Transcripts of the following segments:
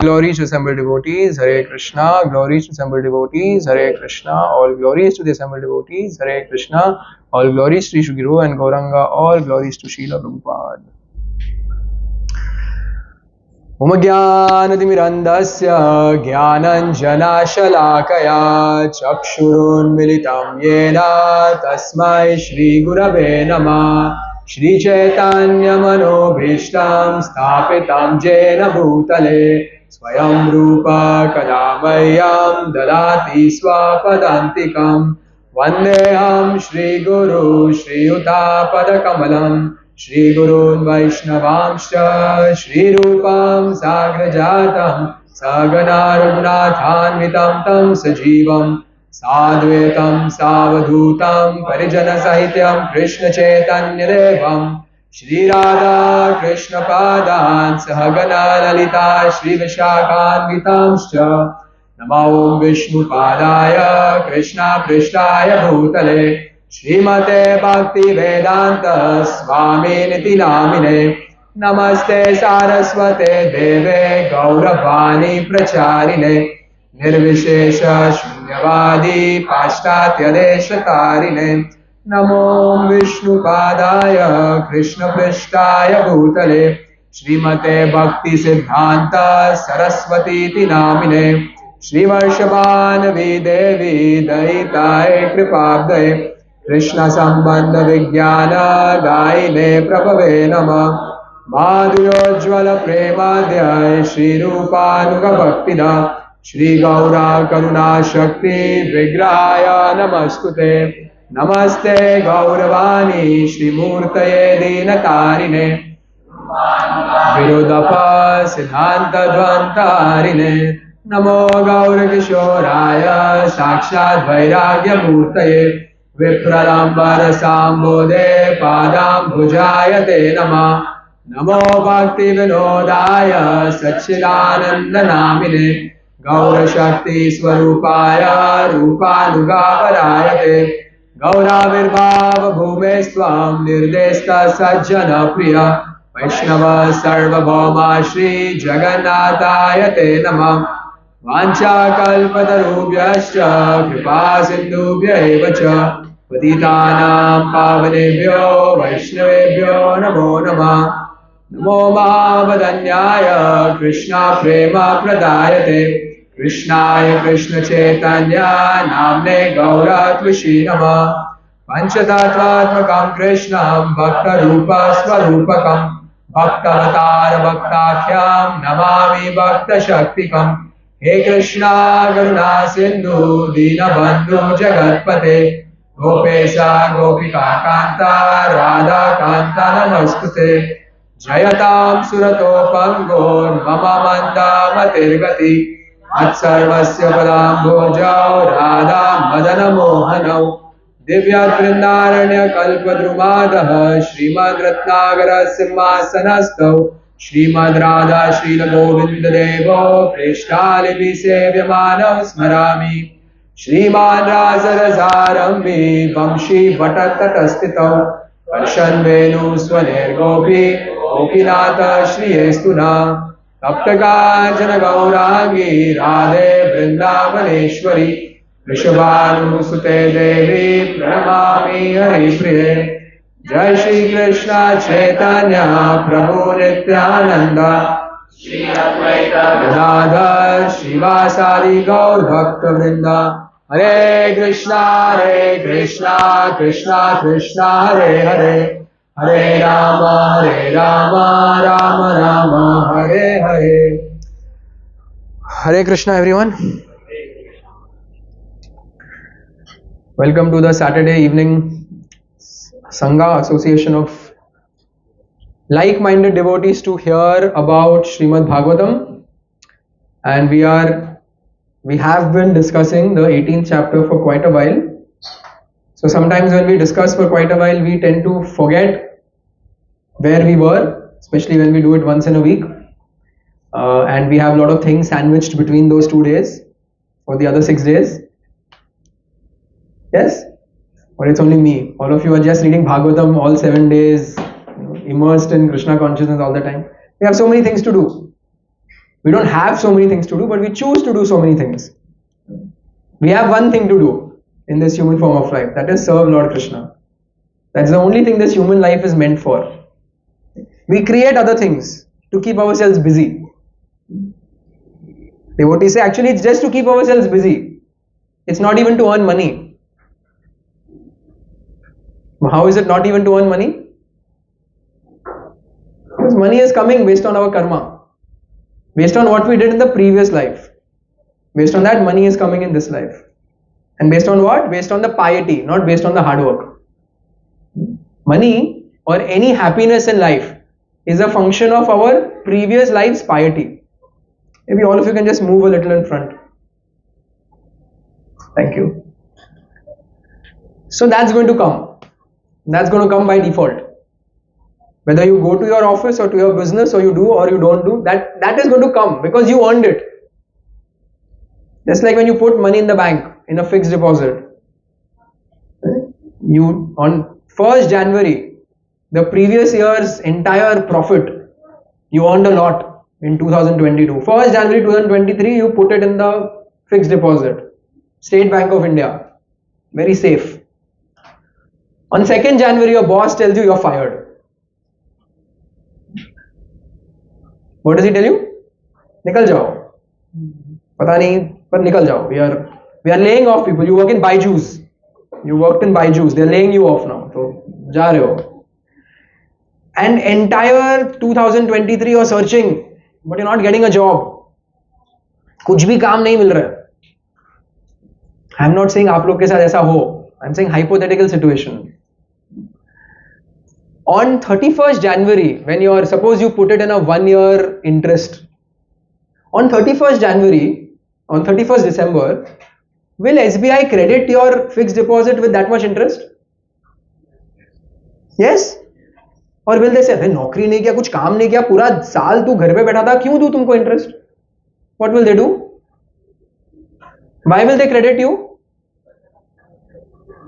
Glories to assembled devotees, Hare Krishna. Glories to assembled devotees, Hare Krishna. All glories to the assembled devotees, Hare Krishna. All glories to Shri Guru and Gauranga. All glories to Srila Prabhupada. Om Jnanatimirandasya Jnananjanashalakaya Chakshurunmilitam Yena Tasmai Shri Gurave Namah. Shri Chaitanya Manobhishtam Sthapitam Jena Bhutale Swayam Rupa Kadamayam Dadati Swapadantikam Vandeham Shri Guru Shri Yuta Padakamalam Shri Gurun Vaishnavamscha Shri Rupam Sagrajatam Sagana Raghunathanvitam Tam Sajivam Sadvetam Savadhutam Parijana Sahityam Krishna Chaitanya Devam Shri Radha Krishna Padan Sahagana Lalita Shri Vishakhanvitamscha Namo Om Vishnu Padaya Krishna Prishtaya Bhutale Srimate Bhakti Vedanta Swami Niti Namine Namaste Saraswate Deve Gauravani Pracharine Nirvishesha Shunyavadi Pashtatya Deshatarine Namo Vishnu Padaya Krishna Prishtaya Bhutale Srimate Bhakti Siddhanta Saraswati Ti Namine Shri Varshabhanavi Devi Daitaye Kripabdaye Krishna Sambandha Vijnana Daine Prabhave Namah Madhuyojjvala Premadhyay Shri Rupanuga Bhaktida Shri Gaura Karuna Shakti Vigrahaya Namastute Namaste Gauravani Shri Murtaye Dinatarine Virudapa Siddhanta Dvantarine Namo Gaura Kishoraya Sakshat Vairagya Murtaye Vipralambar Sambodhe Padam Bhujayate Nama Namo Bhakti Vinodaya Satchidananda Namine Gaura Shakti Swarupaya Rupanugavarayate Gaura Virbhava Bhumestvam Nirdesta Sajjana Priya Vaishnava Sarvabhauma Shri Jagannatayate Nama Vancha kalpatarubhyascha kripa sindhubhya eva cha patitanam pavanebhyo vaishnavebhyo namo namah Namo Mahavadanyaya Krishna Prema Pradayate Krishnaya Krishna Chaitanya Namne Gaura Tvishi Namah Panchatattvatmakam Krishnam Bhakta Rupa Swarupakam Bhaktavatar Bhaktakhyam Namami Bhakta Shaktikam He Krishna Karuna Sindhu Dinabandhu Jagatpate Gopesha Gopika Kanta Radha Kanta Namastute Jayatam Surato Pangor Mama Manda Matirgati Atsarvasya Padam Bhojao Radha Madana Mohanau Divya Vrindaranya Kalpadrumadaha Srimad Ratnagara Simhasanastav Srimad Radha Srila Govinda Devo Prishtalipi Sevyamanav Smarami Srimad Rasarazarambhi Vamshi Vatattatastitav Karshan Venu Swaner Gopi Gopinata Shri Estuna Taptaka Gaurangi Radhe Vrindavaneshwari Vrishabhanu Sute Devi Pranamami Hari Priye Jai Shri Krishna Chaitanya Prabhu Nityananda Shri Advaita Gadadhar Shivasari Gaur Bhakta Vrinda Hare Krishna Krishna Krishna Hare Hare Hare Rama Rama Rama Hare Hare Hare Krishna everyone. Welcome to the Saturday evening Sangha Association of like-minded devotees to hear about Srimad Bhagavatam, and we have been discussing the 18th chapter for quite a while. So sometimes when we discuss for quite a while, we tend to forget where we were, especially when we do it once in a week, and we have a lot of things sandwiched between those 2 days for the other 6 days. Yes? Or it's only me? All of you are just reading Bhagavatam all 7 days, immersed in Krishna consciousness all the time. We have so many things to do. We don't have so many things to do, but we choose to do so many things. We have one thing to do in this human form of life, that is serve Lord Krishna. That's the only thing this human life is meant for. We create other things to keep ourselves busy. Devotees say actually it's just to keep ourselves busy. It's not even to earn money. How is it not even to earn money? Because money is coming based on our karma. Based on what we did in the previous life. Based on that, money is coming in this life. And based on what? Based on the piety, not based on the hard work. Money or any happiness in life is a function of our previous life's piety. Maybe all of you can just move a little in front. Thank you. So that's going to come. That's going to come by default. Whether you go to your office or to your business, or you do or you don't do, that is going to come because you earned it. Just like when you put money in the bank in a fixed deposit. You on 1st January, the previous year's entire profit, you earned a lot in 2022. 1st January 2023, you put it in the fixed deposit. State Bank of India. Very safe. On 2nd January, your boss tells you you're fired. What does he tell you? Nikal jao. Pata nahi, par nikal jao. We are laying off people. You work in Byju's. You worked in Byju's. They're laying you off now. So, ja rahe ho. And entire 2023 you're searching, but you're not getting a job. कुछ भी काम नहीं मिल रहा है. I'm not saying आप लोग के साथ ऐसा हो. I'm saying hypothetical situation. On 31st January, when you're, suppose you put it in a 1-year interest. On 31st January, on 31st December, will SBI credit your fixed deposit with that much interest? Yes? Or will they say, अरे नौकरी नहीं किया, कुछ काम नहीं किया, पूरा साल तू घर पे बैठा था, क्यों दूं तुमको interest? What will they do? Why will they credit you?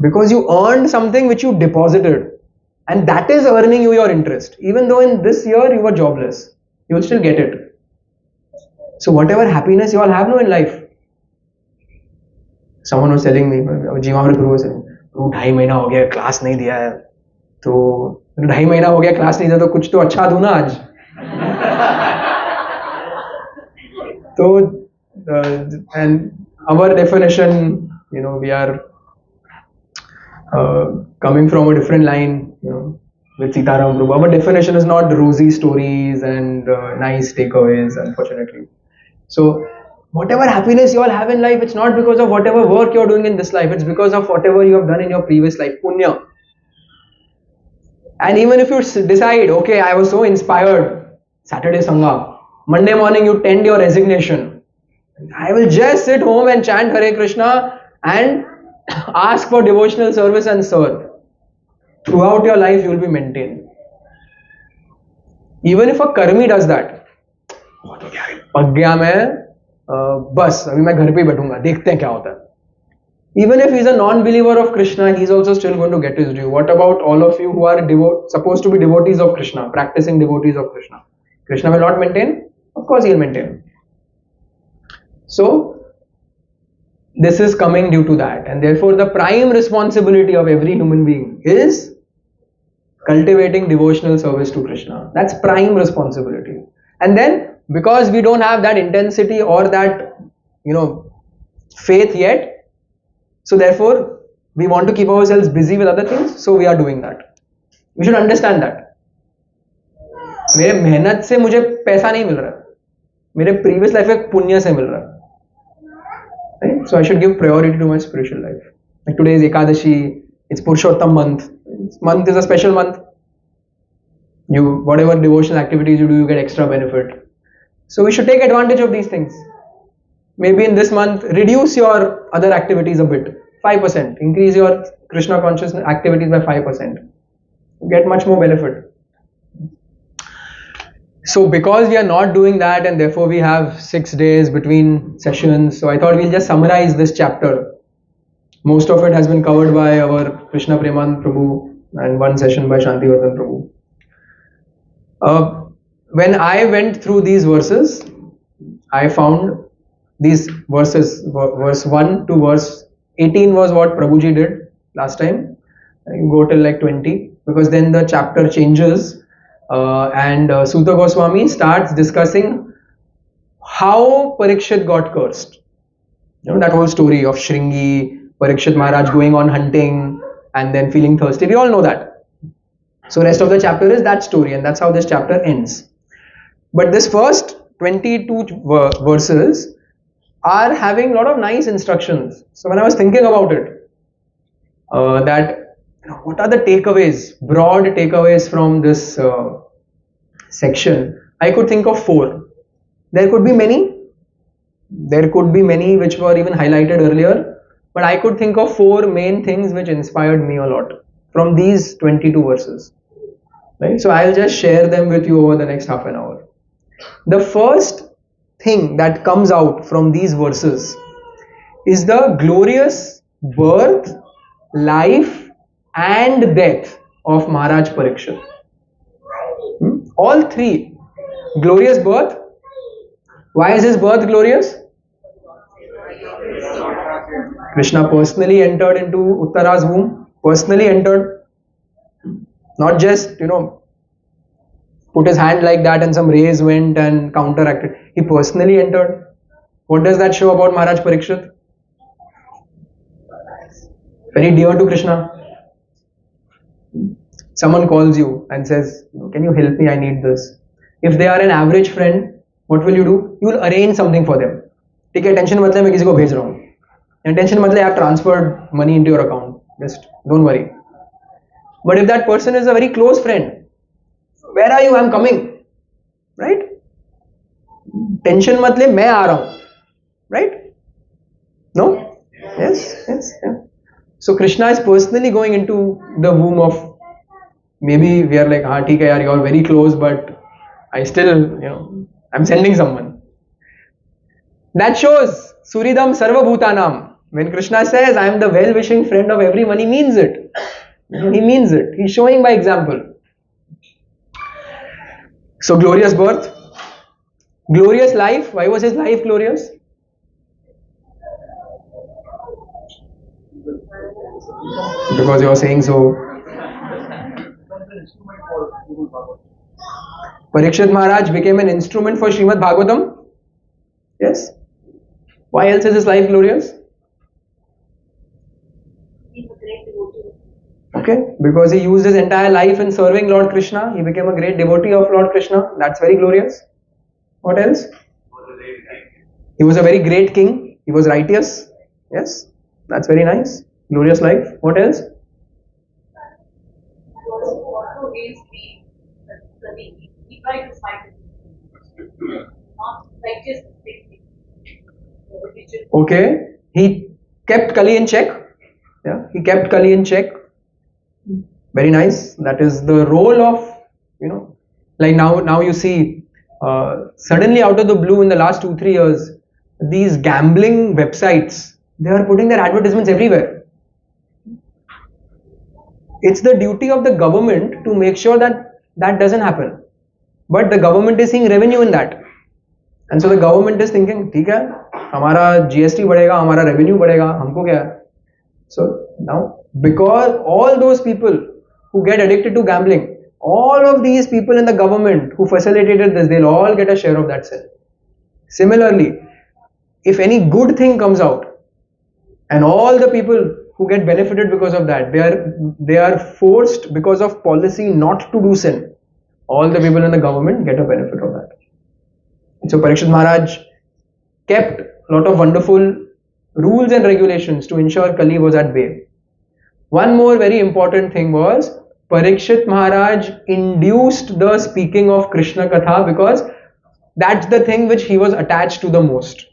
Because you earned something which you deposited. And that is earning you your interest. Even though in this year you were jobless, you will still get it. So whatever happiness you all have now in life. Someone was telling me, Jeevan Guru was saying, 2.5 महीना हो गया class नहीं दिया है, तो 2.5 महीना हो गया क्लास नहीं दिया तो कुछ तो अच्छा दूं ना आज. तो and our definition, we are coming from a different line, with Sitaram Prabhu. Our definition is not rosy stories and nice takeaways, unfortunately. So, whatever happiness you all have in life, it's not because of whatever work you're doing in this life, it's because of whatever you have done in your previous life, punya. And even if you decide, okay, I was so inspired, Saturday Sangha, Monday morning you tend your resignation, I will just sit home and chant Hare Krishna and ask for devotional service and serve. Throughout your life you will be maintained. Even if a karmi does that, पक गया मैं, बस अभी मैं घर पे ही बैठूंगा, देखते हैं क्या होता है. Even if he is a non-believer of Krishna, he is also still going to get his due. What about all of you who are supposed to be devotees of Krishna, practicing devotees of Krishna? Krishna will not maintain? Of course he will maintain. So, this is coming due to that, and therefore the prime responsibility of every human being is cultivating devotional service to Krishna. That's prime responsibility. And then, because we don't have that intensity or that, faith yet, so therefore we want to keep ourselves busy with other things, so we are doing that. We should understand that. मेरे मेहनत से मुझे पैसा नहीं मिल रहा, मेरे previous life एक पुण्य से मिल रहा. Right? So I should give priority to my spiritual life. Like today is Ekadashi, it's Purushottam month. This month is a special month. Whatever devotional activities you do, you get extra benefit. So we should take advantage of these things. Maybe in this month, reduce your other activities a bit. 5%. Increase your Krishna consciousness activities by 5%. You get much more benefit. So because we are not doing that, and therefore we have 6 days between sessions, so I thought we'll just summarize this chapter. Most of it has been covered by our Krishna Premanand Prabhu and one session by Shantivardhan Prabhu. When I went through these verses, I found these verses, verse 1 to verse 18 was what Prabhuji did last time. You go till like 20, because then the chapter changes, and Sutta Goswami starts discussing how Parikshit got cursed. That whole story of Shringi, Parikshit Maharaj going on hunting and then feeling thirsty. We all know that. So rest of the chapter is that story, and that's how this chapter ends. But this first 22 verses are having a lot of nice instructions. So when I was thinking about it, that what are the takeaways, broad takeaways from this section, I could think of 4. There could be many. There could be many which were even highlighted earlier, but I could think of 4 main things which inspired me a lot from these 22 verses. Right? So I'll just share them with you over the next half an hour. The first thing that comes out from these verses is the glorious birth, life and death of Maharaj Parikshit. All 3. Glorious birth. Why is his birth glorious? Krishna personally entered into Uttara's womb, personally entered, not just, put his hand like that and some rays went and counteracted. He personally entered. What does that show about Maharaj Parikshit? Very dear to Krishna. Someone calls you and says, can you help me, I need this. If they are an average friend, what will you do? You will arrange something for them. ठीक है, tension मतलब मैं किसी को भेज रहा हूँ, या टेंशन मतलब I have transferred money into your account, just don't worry. But if that person is a very close friend, where are you? I'm coming, right? Tension मतलब मैं आ रहा हूँ, right? No? Yes. Yeah. So Krishna is personally going into the womb of, maybe we are like, ठीक है यार, you are very close, but I still, I'm sending someone. That shows Suridam Sarva Bhutanam. When Krishna says, I am the well-wishing friend of everyone, he means it. He means it. He's showing by example. So glorious birth, glorious life. Why was his life glorious? Because you are saying so. Parikshit Maharaj became an instrument for Srimad Bhagavatam. Yes. Why else is his life glorious? Okay, because he used his entire life in serving Lord Krishna. He became a great devotee of Lord Krishna. That's very glorious. What else? He was a very great king. He was righteous. Yes, that's very nice. Glorious life. What else? Okay, he kept Kali in check. Yeah, he kept Kali in check. Very nice. That is the role of, like now you see, suddenly out of the blue in the last 2-3 years, these gambling websites, they are putting their advertisements everywhere. It's the duty of the government to make sure that that doesn't happen. But the government is seeing revenue in that. And so the government is thinking, ठीक है, हमारा GST बढ़ेगा, हमारा revenue बढ़ेगा, हमको क्या है? So now, because all those people who get addicted to gambling, all of these people in the government who facilitated this, they'll all get a share of that sale. Similarly, if any good thing comes out, and all the people who get benefited because of that, they are forced because of policy not to do sin, all the people in the government get a benefit of that. So Parikshit Maharaj kept a lot of wonderful rules and regulations to ensure Kali was at bay. One more very important thing was, Parikshit Maharaj induced the speaking of Krishna Katha, because that's the thing which he was attached to the most.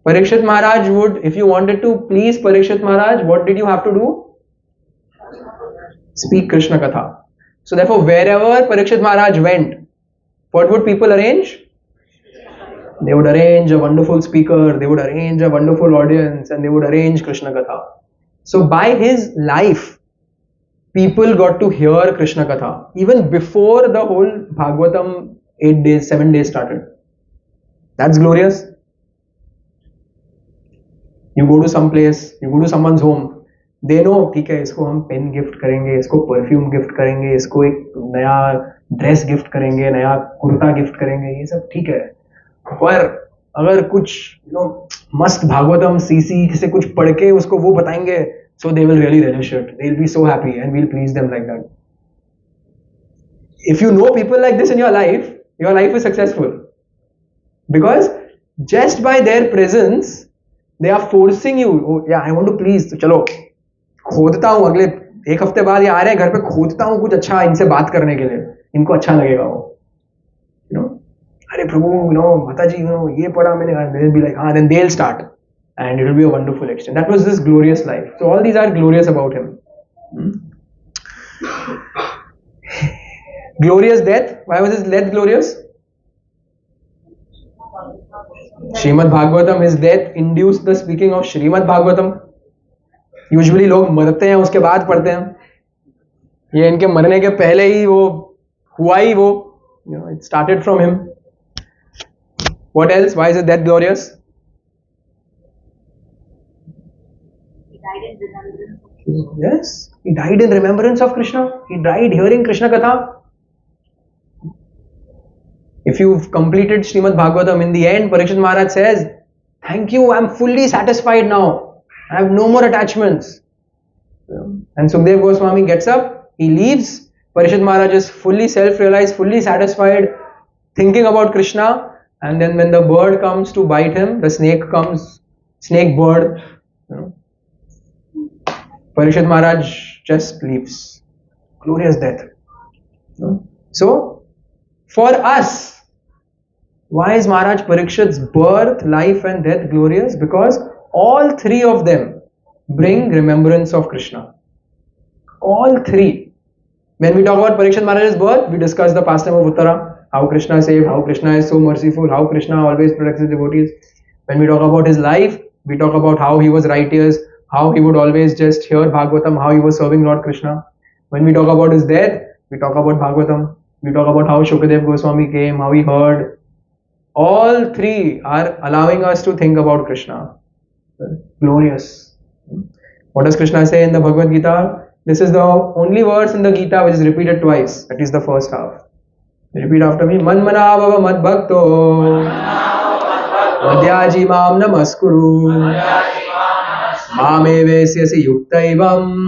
Parikshit Maharaj would, if you wanted to please Parikshit Maharaj, what did you have to do? Speak Krishna Katha. So therefore, wherever Parikshit Maharaj went, what would people arrange? They would arrange a wonderful speaker, they would arrange a wonderful audience, and they would arrange Krishna Katha. So by his life, people got to hear Krishna Katha even before the whole Bhagavatam 7 days started. That's glorious. You go to some place, you go to someone's home, they know ठीक है इसको हम pen gift करेंगे, इसको perfume gift करेंगे, इसको एक नया ड्रेस गिफ्ट करेंगे, नया कुर्ता गिफ्ट करेंगे, ये सब ठीक है. पर अगर कुछ मस्त भागवतम सीसी से कुछ पढ़ के उसको वो बताएंगे, so they will really relish it. They will be so happy and we'll please them like that. If you know people like this in your life is successful. Because just by their presence, they are forcing you. Oh, yeah, I want to please. तो चलो खोदता हूँ, अगले एक हफ्ते बाद ये आ रहे हैं घर पे, खोदता हूँ कुछ अच्छा इनसे बात करने के लिए, इनको अच्छा लगेगा वो. अरे प्रभु माता जी ये पढ़ा मैंने, they'll be like, then they'll start and it will be a wonderful exchange. That was this glorious life. So all these are glorious about him. Glorious death. Why was his death glorious? Srimad Bhagavatam, his death induced the speaking of Srimad Bhagavatam. Usually लोग मरते हैं उसके बाद पढ़ते हैं, ये इनके मरने के पहले ही वो हुआ ही वो, it started from him. What else? Why is his death glorious? He died in remembrance. Yes, he died in remembrance of Krishna. He died hearing Krishna Katha. If you've completed Srimad Bhagavatam, in the end, Parikshit Maharaj says, thank you, I'm fully satisfied now. I have no more attachments. And Sukdev Goswami gets up, he leaves. Parikshit Maharaj is fully self-realized, fully satisfied, thinking about Krishna. And then when the bird comes to bite him, the snake comes, snake bird, Parikshit Maharaj just leaves. Glorious death. So, for us, why is Maharaj Parikshit's birth, life and death glorious? Because all three of them bring remembrance of Krishna. All three. When we talk about Parikshit Maharaj's birth, we discuss the pastime of Uttara, how Krishna saved, how Krishna is so merciful, how Krishna always protects his devotees. When we talk about his life, we talk about how he was righteous, how he would always just hear Bhagavatam, how he was serving Lord Krishna. When we talk about his death, we talk about Bhagavatam. We talk about how Shukadev Goswami came, how he heard. All three are allowing us to think about Krishna. Glorious. What does Krishna say in the Bhagavad Gita? This is the only verse in the Gita which is repeated twice. That is the first half. Repeat after me. Manmana bhava mad bhakto madhyaji mam namaskuru mame vesyasi yuktaivam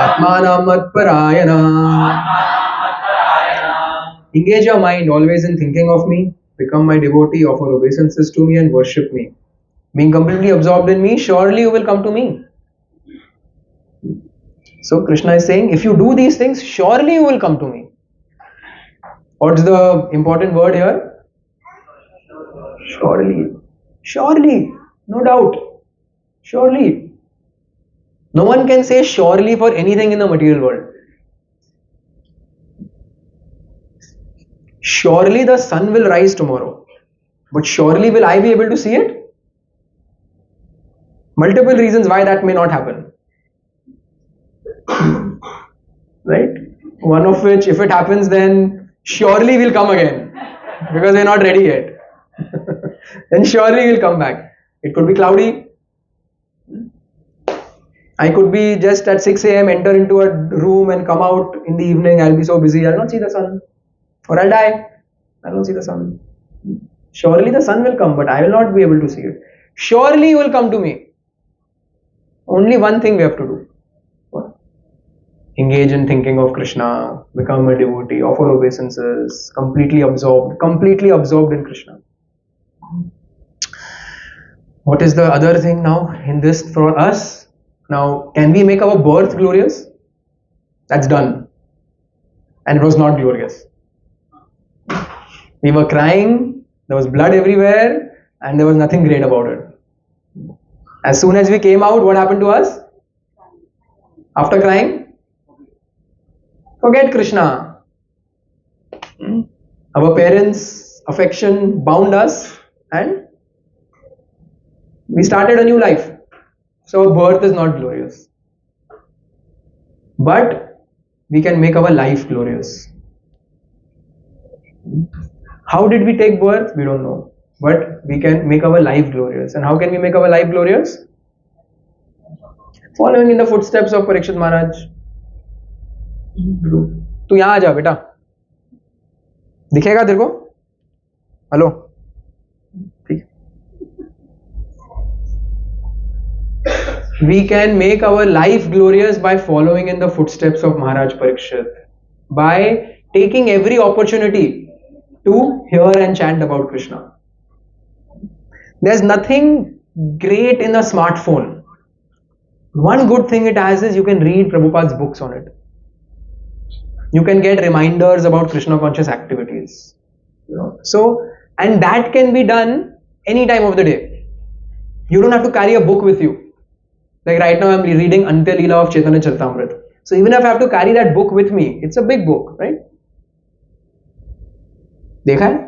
atmanam matparayana. Engage your mind always in thinking of me, become my devotee, offer obeisances to me and worship me. Being completely absorbed in me, surely you will come to me. So Krishna is saying, if you do these things, surely you will come to me. What's the important word here? Surely. Surely. No doubt. Surely. No one can say surely for anything in the material world. Surely the sun will rise tomorrow. But surely will I be able to see it? Multiple reasons why that may not happen. Right? One of which, if it happens, then surely we'll come again. Because we're not ready yet. Then surely we'll come back. It could be cloudy. I could be just at 6 a.m. enter into a room and come out in the evening. I'll be so busy, I'll not see the sun. Or I'll die. I don't see the sun. Surely the sun will come, but I will not be able to see it. Surely you will come to me. Only one thing we have to do. What? Engage in thinking of Krishna, become a devotee, offer obeisances, completely absorbed in Krishna. What is the other thing now in this for us? Now, can we make our birth glorious? That's done. And it was not glorious. We were crying, there was blood everywhere, and there was nothing great about it. As soon as we came out, what happened to us? After crying? Forget Krishna. Our parents' affection bound us, and we started a new life. So birth is not glorious. But we can make our life glorious. How did we take birth? We don't know. But we can make our life glorious. And how can we make our life glorious? Following in the footsteps of Parikshit Maharaj. तू यहाँ आ जा बेटा, दिखेगा तेरे को? Hello, ठीक. We can make our life glorious by following in the footsteps of Maharaj Parikshit, by taking every opportunity to hear and chant about Krishna. There's nothing great in a smartphone. One good thing it has is you can read Prabhupada's books on it. You can get reminders about Krishna conscious activities. So, and that can be done any time of the day. You don't have to carry a book with you. Like right now I'm reading Antya Leela of Chaitanya Charitamrita. So even if I have to carry that book with me, it's a big book, right? देखा है?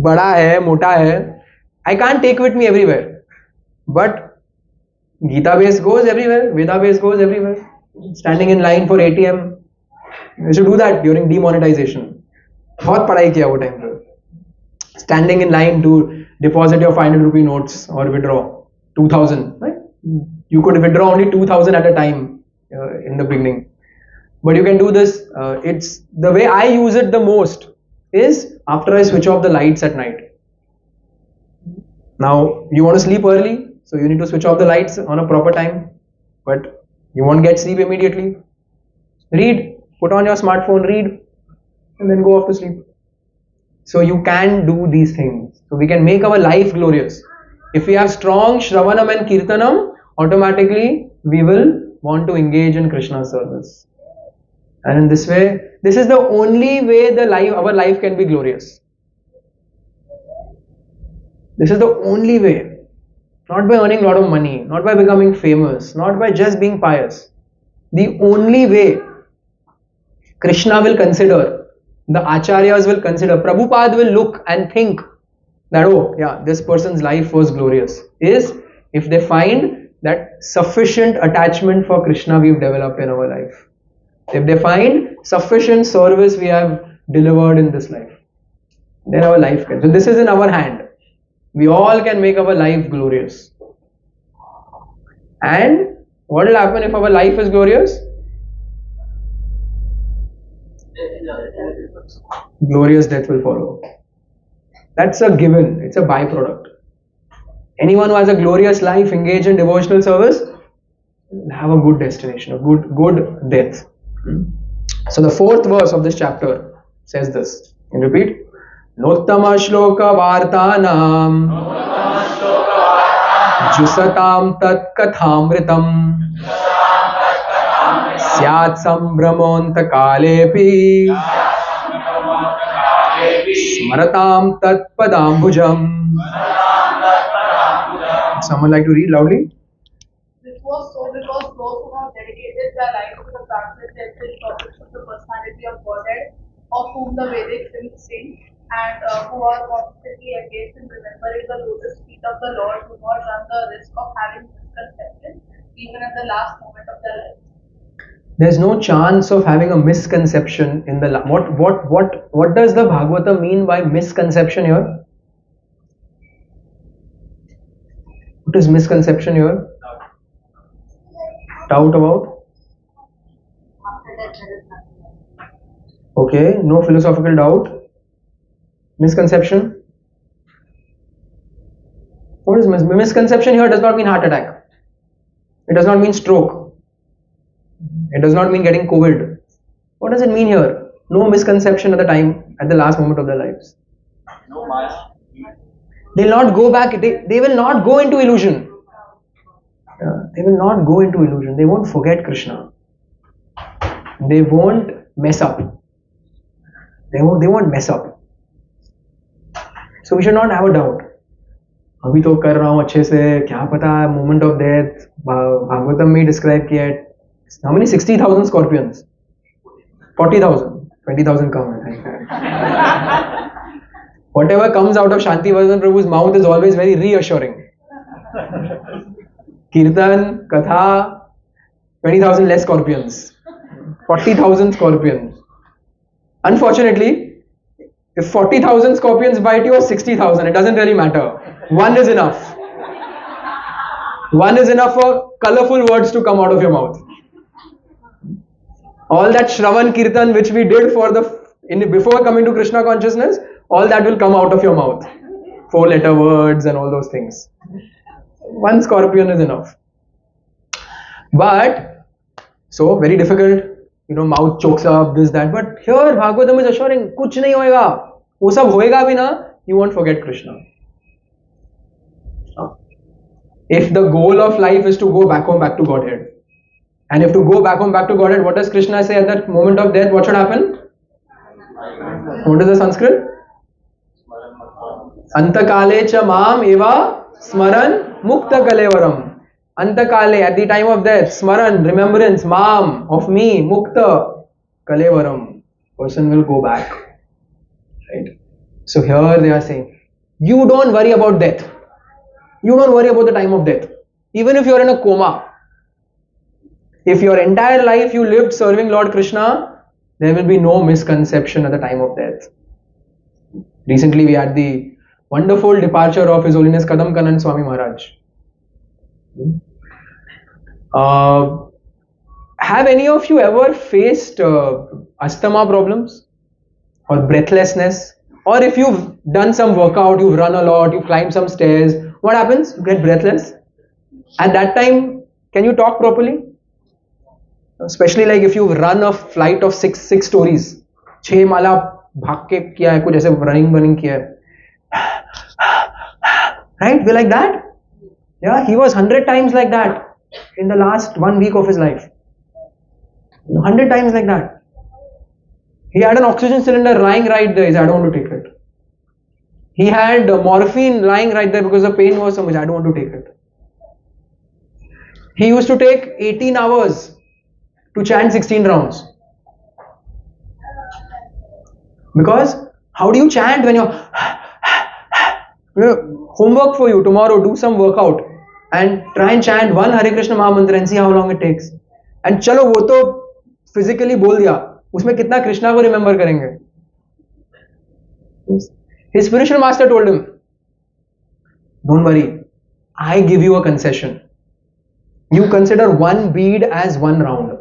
बड़ा है, मोटा है. I can't take with me everywhere. But Gita base goes everywhere, Veda base goes everywhere. Standing in line for ATM. You should do that during demonetization. बहुत पढ़ाई किया वो time पे. Standing in line to deposit your 500 rupee notes or withdraw 2000, right? You could withdraw only 2000 at a time in the beginning. But you can do this. It's the way I use it the most is after I switch off the lights at night. Now you want to sleep early, so you need to switch off the lights on a proper time. But you won't get sleep immediately. Read, put on your smartphone, read, and then go off to sleep. So you can do these things. So we can make our life glorious. If we have strong Shravanam and Kirtanam, automatically we will want to engage in Krishna's service. And in this way, this is the only way our life can be glorious. This is the only way. Not by earning a lot of money, not by becoming famous, not by just being pious. The only way Krishna will consider, the Acharyas will consider, Prabhupada will look and think that, oh yeah, this person's life was glorious, is if they find that sufficient attachment for Krishna we've developed in our life. If they find sufficient service we have delivered in this life, then our life can. So this is in our hand. We all can make our life glorious. And what will happen if our life is glorious? Glorious death will follow. That's a given. It's a byproduct. Anyone who has a glorious life, engaged in devotional service, will have a good destination, a good death. So the fourth verse of this chapter says this. Can you repeat? Nottama shloka vartanam jusatam tat kathamritam syat sambhramonta kalepi smaratam tat padambujam. Someone like to read loudly? This was so because those who have dedicated their life to the transcendental purpose of the personality of Godhead, of whom the Vedic hymns sing, and who are constantly engaged in remembering the lotus feet of the Lord, do not run the risk of having misconception even at the last moment of their life. There's no chance of having a misconception in the what does the Bhagavatam mean by misconception here? What is misconception here? Doubt about? Okay, no philosophical doubt. Misconception? What is misconception here? Does not mean heart attack. It does not mean stroke. It does not mean getting COVID. What does it mean here? No misconception at the last moment of their lives. No much. They will not go back. They will not go into illusion. They will not go into illusion. They won't forget Krishna. They won't mess up. They won't mess up. So we should not have a doubt. अभी तो कर रहा हूँ अच्छे से, क्या पता moment of death. Bhagavatam में describe किया है. How many 60,000 scorpions? 40,000. 20,000 come. Whatever comes out of Shanti Vardhan Prabhu's mouth is always very reassuring. Kirtan, Katha, 20,000 less scorpions. 40,000 scorpions. Unfortunately, if 40,000 scorpions bite you or 60,000, it doesn't really matter. One is enough. One is enough for colorful words to come out of your mouth. All that Shravan Kirtan which we did before coming to Krishna consciousness, all that will come out of your mouth. 4-letter words and all those things. One scorpion is enough. But, so very difficult, mouth chokes up, this, that. But here Bhagavatam is assuring, kuch nahi hoega. Wo sab hoega bhi na, you won't forget Krishna. If the goal of life is to go back home, back to Godhead, and if to go back home, back to Godhead, what does Krishna say at that moment of death? What should happen? What is the Sanskrit? Antakale cha mam eva smaran mukta kalevaram. Antakale, at the time of death, smaran, remembrance, mam, of me, mukta kalevaram. Person will go back. Right? So here they are saying, you don't worry about death. You don't worry about the time of death. Even if you are in a coma, if your entire life you lived serving Lord Krishna, there will be no misconception at the time of death. Recently we had the wonderful departure of His Holiness Kadam Kanan Swami Maharaj. Have any of you ever faced asthma problems or breathlessness? Or if you've done some workout, you've run a lot, you've climbed some stairs, what happens? You get breathless. At that time, can you talk properly? Especially like if you've run a flight of six stories, 6 माला भाग के किया है, कुछ ऐसे running किया है. Right? We're like that? Yeah, he was 100 times like that in the last 1 week of his life. 100 times like that. He had an oxygen cylinder lying right there. He said, I don't want to take it. He had morphine lying right there because the pain was so much. I don't want to take it. He used to take 18 hours to chant 16 rounds. Because how do you chant when you're homework for you tomorrow? Do some workout and try and chant one Hare Krishna Maha Mantra and see how long it takes. And chalo, wo to physically bol diya. उसमें कितना कृष्णा को remember करेंगे? His spiritual master told him, don't worry, I give you a concession. You consider one bead as one round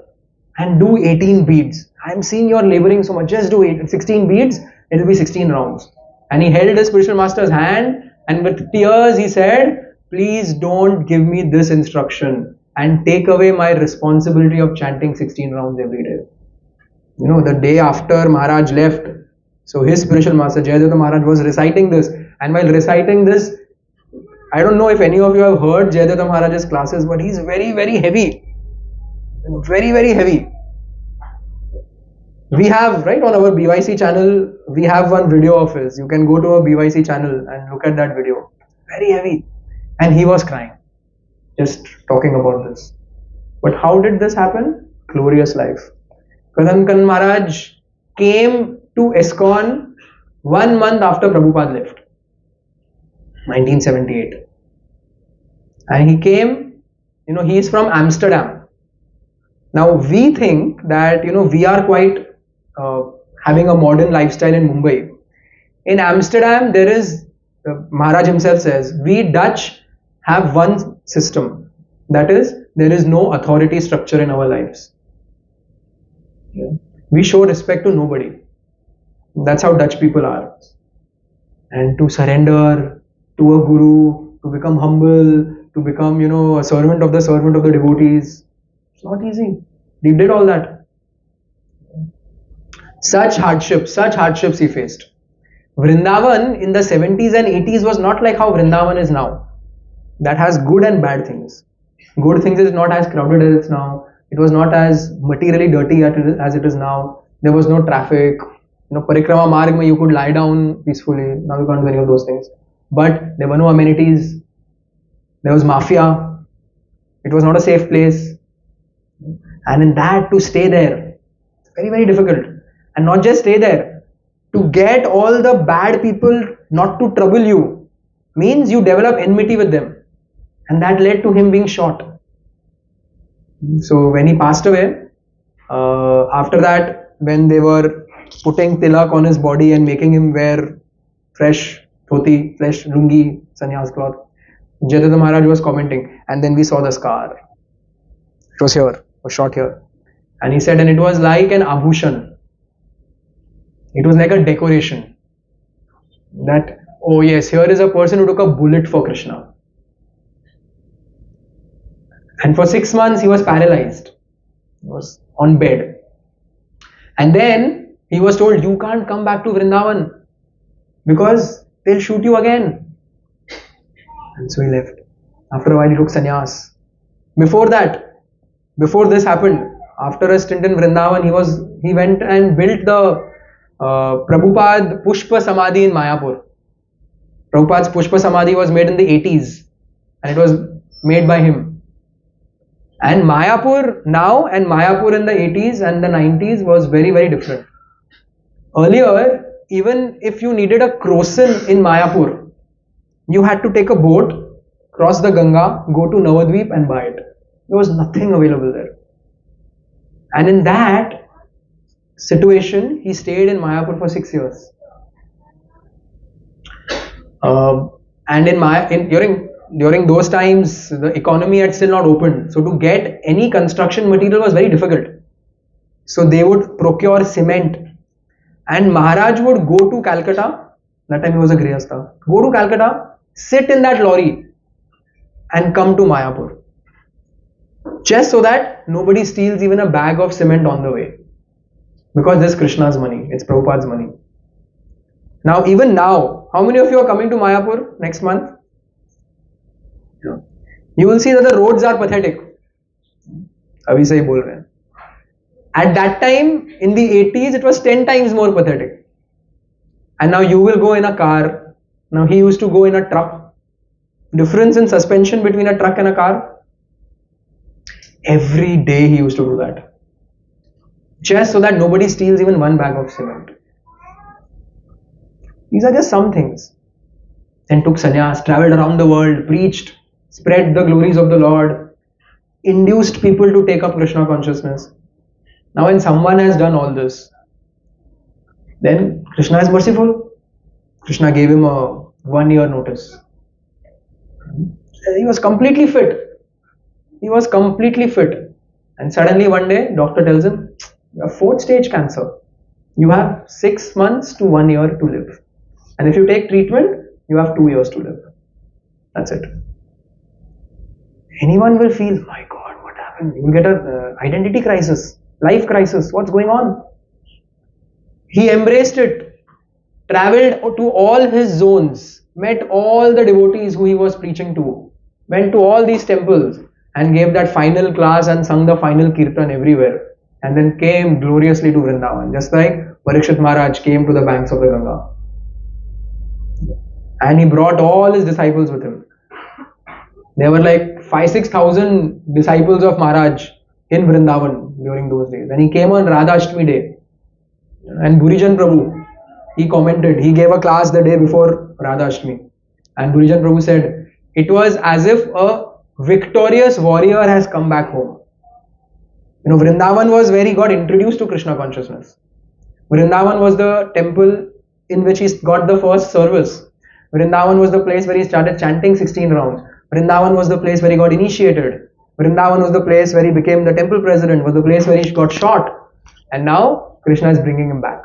and do 18 beads. I'm seeing you're laboring so much, just do 16 beads, it will be 16 rounds. And he held his spiritual master's hand and with tears he said, please don't give me this instruction and take away my responsibility of chanting 16 rounds every day. The day after Maharaj left, so his spiritual master Jayadeva Maharaj was reciting this, and while reciting this, I don't know if any of you have heard Jayadeva Maharaj's classes, but he's very, very heavy. Very, very heavy. We have, right, on our BYC channel, we have one video of his. You can go to our BYC channel and look at that video. Very heavy. And he was crying, just talking about this. But how did this happen? Glorious life. Kadam Kanan Maharaj came to ISKCON 1 month after Prabhupada left, 1978. And he came, he is from Amsterdam. Now we think that, we are quite having a modern lifestyle in Mumbai. In Amsterdam, there is, Maharaj himself says, we Dutch have one system. That is, there is no authority structure in our lives. We show respect to nobody. That's how Dutch people are. And to surrender to a guru, to become humble, to become, a servant of the devotees, it's not easy. He did all that. Such hardships he faced. Vrindavan in the 70s and 80s was not like how Vrindavan is now. That has good and bad things. Good things is not as crowded as it's now. It was not as materially dirty as it is now. There was no traffic. Parikrama Marg mein you could lie down peacefully. Now you can't do any of those things. But there were no amenities. There was mafia. It was not a safe place. And in that, to stay there, very, very difficult. And not just stay there. To get all the bad people not to trouble you means you develop enmity with them. And that led to him being shot. So when he passed away, After that, when they were putting tilak on his body and making him wear fresh dhoti, fresh lungi, sannyas cloth, Jayadratha Maharaj was commenting, and then we saw the scar. It was here, it was shot here. And he said, and it was like an abhushan. It was like a decoration. That, oh yes, here is a person who took a bullet for Krishna. And for 6 months he was paralyzed. He was on bed. And then he was told, you can't come back to Vrindavan because they'll shoot you again. And so he left. After a while he took sannyas. Before that, before this happened, after a stint in Vrindavan, he went and built the Prabhupada Pushpa Samadhi in Mayapur. Prabhupada's Pushpa Samadhi was made in the 80s and it was made by him. And Mayapur now and Mayapur in the 80s and the 90s was very, very different. Earlier, even if you needed a croissant in Mayapur, you had to take a boat, cross the Ganga, go to Navadvip and buy it. There was nothing available there. And in that situation, he stayed in Mayapur for 6 years. And during those times, the economy had still not opened. So to get any construction material was very difficult. So they would procure cement. And Maharaj would go to Calcutta. That time he was a Grihastha. Go to Calcutta, sit in that lorry and come to Mayapur. Just so that nobody steals even a bag of cement on the way. Because this is Krishna's money. It's Prabhupada's money. Now, even now, how many of you are coming to Mayapur next month? You will see that the roads are pathetic. Abhi se hi bol rahe hain. At that time, in the 80s, it was 10 times more pathetic. And now you will go in a car. Now he used to go in a truck. Difference in suspension between a truck and a car? Every day he used to do that. Just so that nobody steals even one bag of cement. These are just some things. Then took sannyas, traveled around the world, preached, spread the glories of the Lord, induced people to take up Krishna consciousness. Now when someone has done all this, then Krishna is merciful. Krishna gave him a 1 year notice. He was completely fit. He was completely fit. And suddenly one day, doctor tells him, you have 4th stage cancer. You have 6 months to 1 year to live. And if you take treatment, you have 2 years to live. That's it. Anyone will feel, my God, what happened? You will get an identity crisis, life crisis. What's going on? He embraced it, traveled to all his zones, met all the devotees who he was preaching to, went to all these temples and gave that final class and sung the final kirtan everywhere. And then came gloriously to Vrindavan, just like Parikshit Maharaj came to the banks of the Ganga. And he brought all his disciples with him. There were like 5,000-6,000 disciples of Maharaj in Vrindavan during those days. And he came on Radha Ashtami day. And Bhurijan Prabhu, he commented, he gave a class the day before Radha Ashtami. And Bhurijan Prabhu said, it was as if a victorious warrior has come back home. Vrindavan was where he got introduced to Krishna consciousness. Vrindavan was the temple in which he got the first service. Vrindavan was the place where he started chanting 16 rounds. Vrindavan was the place where he got initiated. Vrindavan was the place where he became the temple president, was the place where he got shot. And now Krishna is bringing him back.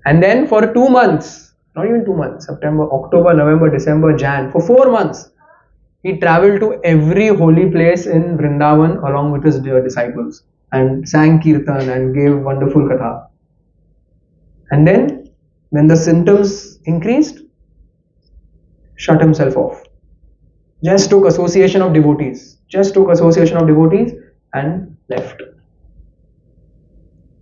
And then for 2 months, not even 2 months, September, October, November, December, Jan, for 4 months, he traveled to every holy place in Vrindavan along with his dear disciples and sang kirtan and gave wonderful katha. And then when the symptoms increased, shut himself off. Just took association of devotees. And left.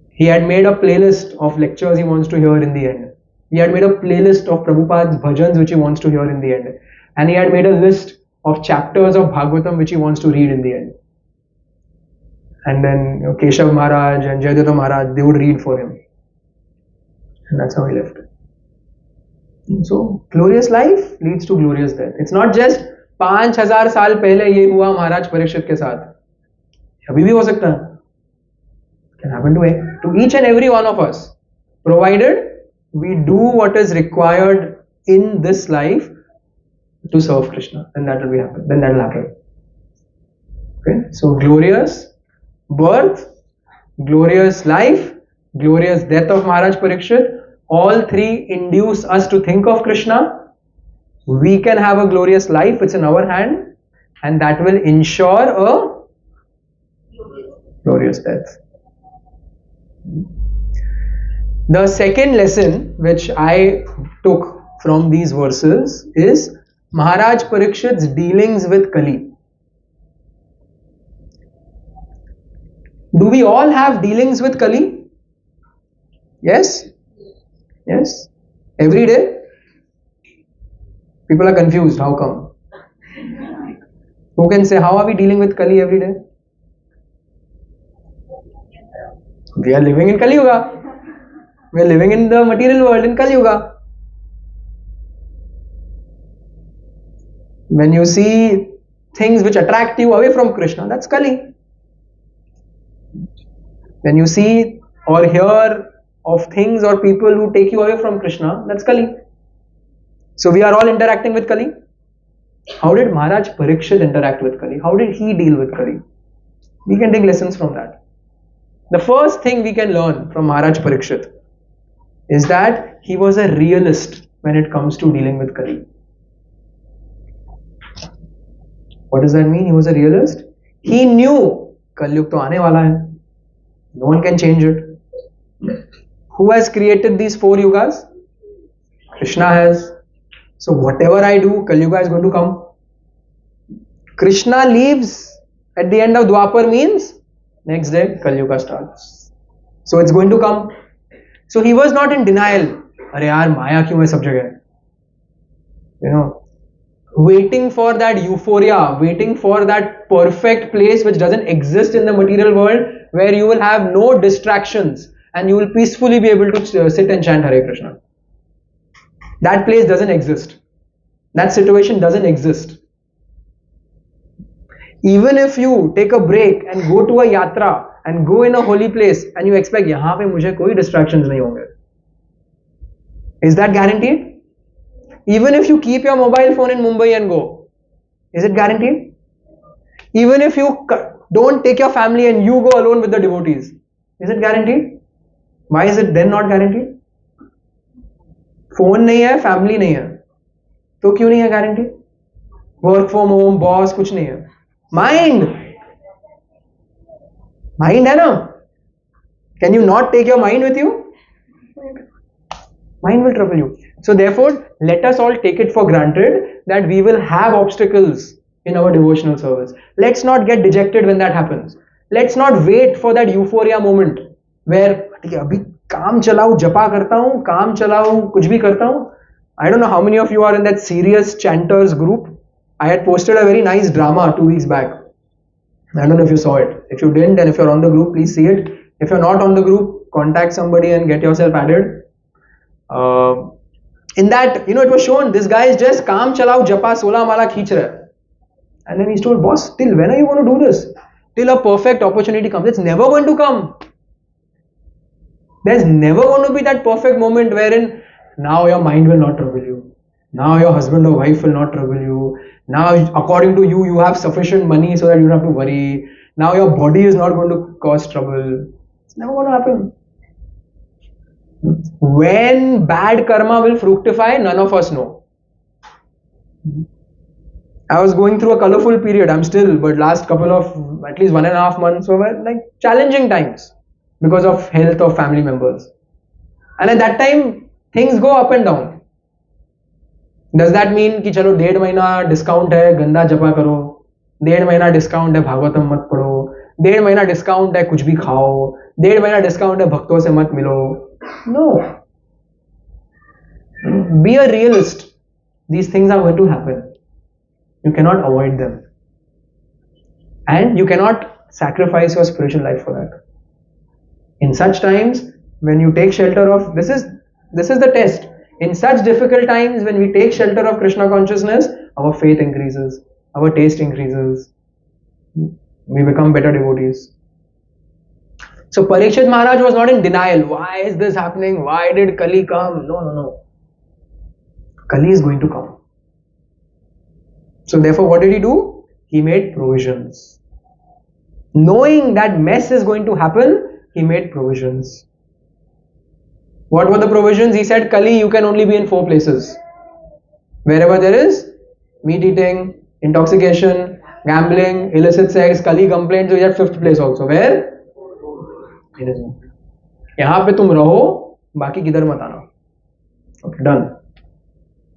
He had made a playlist of lectures he wants to hear in the end. He had made a playlist of Prabhupada's bhajans which he wants to hear in the end. And he had made a list of chapters of Bhagavatam which he wants to read in the end. And then Keshav Maharaj and Jayadratha Maharaj, they would read for him. And that's how he left. So, glorious life leads to glorious death. It's not just 5,000 साल पहले ये हुआ महाराज परीक्षित के साथ, अभी भी हो सकता है. Can happen to each and every one of us, provided we do what is required in this life to serve Krishna. Then that will happen. Then that will happen. Okay. So glorious birth, glorious life, glorious death of Maharaj Parikshit. All three induce us to think of Krishna. We can have a glorious life. It's in our hand, and that will ensure a glorious death. The second lesson which I took from these verses is Maharaj Parikshit's dealings with Kali. Do we all have dealings with Kali? Yes? Yes? Every day? People are confused. How come? Who can say, how are we dealing with Kali every day? We are living in Kali Yuga. We are living in the material world in Kali Yuga. When you see things which attract you away from Krishna, that's Kali. When you see or hear of things or people who take you away from Krishna, that's Kali. So we are all interacting with Kali. How did Maharaj Parikshit interact with Kali? How did he deal with Kali? We can take lessons from that. The first thing we can learn from Maharaj Parikshit is that he was a realist when it comes to dealing with Kali. What does that mean? He was a realist. He knew Kali Yug to aane wala hai. No one can change it. Who has created these 4 yugas? Krishna has. So whatever I do, Kali Yuga is going to come. Krishna leaves at the end of Dwapar means next day Kali Yuga starts. So it's going to come. So he was not in denial. Arey yaar, Maya kyun hai sab jagah? You know, waiting for that euphoria, waiting for that perfect place which doesn't exist in the material world, where you will have no distractions and you will peacefully be able to sit and chant Hare Krishna. That place doesn't exist. That situation doesn't exist. Even if you take a break and go to a yatra and go in a holy place and you expect yahan pe mujhe koi distractions nahi honge, is that guaranteed? Even if you keep your mobile phone in Mumbai and go, is it guaranteed? Even if you don't take your family and you go alone with the devotees, is it guaranteed? Why is it then not guaranteed? Phone nahi hai, family nahi hai, to kyun nahi hai guaranteed? Work from home, boss, kuch nahi hai. Mind hai na? Can you not take your mind with you? Mind will trouble you. So therefore, let us all take it for granted that we will have obstacles in our devotional service. Let's not get dejected when that happens. Let's not wait for that euphoria moment where abhi kaam chalao, japa karta hu, kaam chalao, kuch bhi karta hu. I don't know how many of you are in that serious chanters group. I had posted a very nice drama 2 weeks back. I don't know if you saw it. If you didn't, and if you're on the group, please see it. If you're not on the group, contact somebody and get yourself added. In that, it was shown this guy is just kaam chalao japa 16 mala khich raha hai. And then he's told, boss, till when are you going to do this? Till a perfect opportunity comes. It's never going to come. There's never going to be that perfect moment wherein now your mind will not trouble you. Now your husband or wife will not trouble you. Now, according to you, you have sufficient money so that you don't have to worry. Now your body is not going to cause trouble. It's never going to happen. When bad karma will fructify, none of us know. I was going through a colorful period. I'm still, but last couple of at least 1.5 months were like challenging times because of health of family members. And at that time, things go up and down. Does that mean कि चलो 1.5 महीना discount है, गंदा जपा करो, 1.5 महीना discount है, भागवतम मत पढ़ो, 1.5 महीना डिस्काउंट है, कुछ भी खाओ, 1.5 महीना डिस्काउंट है, भक्तों से मत मिलो? No. Be a realist. These things are going to happen. You cannot avoid them. And you cannot sacrifice your spiritual life for that. In such times, when you take shelter of, this is the test. In such difficult times, when we take shelter of Krishna consciousness, our faith increases, our taste increases, we become better devotees. So Parikshit Maharaj was not in denial. Why is this happening? Why did Kali come? No. Kali is going to come. So therefore, what did he do? He made provisions. Knowing that mess is going to happen, he made provisions. What were the provisions? He said, Kali, you can only be in 4 places. Wherever there is meat eating, intoxication, gambling, illicit sex, Kali complaints, so you're at 5th place also. Where? यहाँ पे तुम रहो, बाकी किधर मत आना. Okay, done.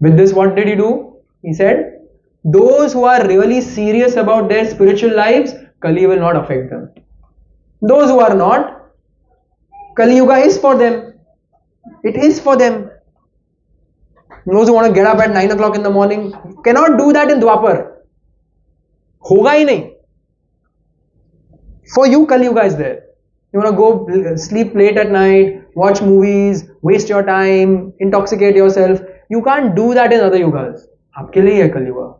With this, what did he do? He said, those who are really serious about their spiritual lives, Kali will not affect them. Those who are not, Kali Yuga is for them. It is for them. Those who want to get up at 9 o'clock in the morning, cannot do that in Dwapar. Hoga hi nahi. For you, Kali Yuga is there. You want to go sleep late at night, watch movies, waste your time, intoxicate yourself. You can't do that in other yugas. Aapke liye hai Kali Yuga.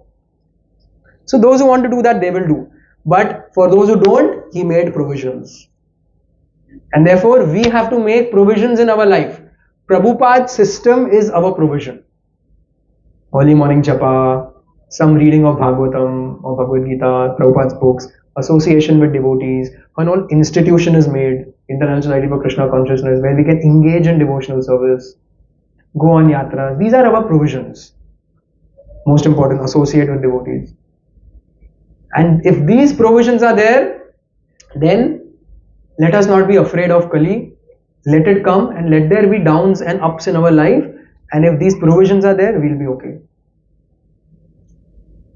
So those who want to do that, they will do. But for those who don't, he made provisions. And therefore, we have to make provisions in our life. Prabhupada's system is our provision. Early morning japa, some reading of Bhagavatam or Bhagavad Gita, Prabhupada's books, association with devotees, an whole institution is made, International Society for Krishna Consciousness, where we can engage in devotional service, go on yatras. These are our provisions. Most important, associate with devotees. And if these provisions are there, then let us not be afraid of Kali. Let it come and let there be downs and ups in our life. And if these provisions are there, we'll be okay.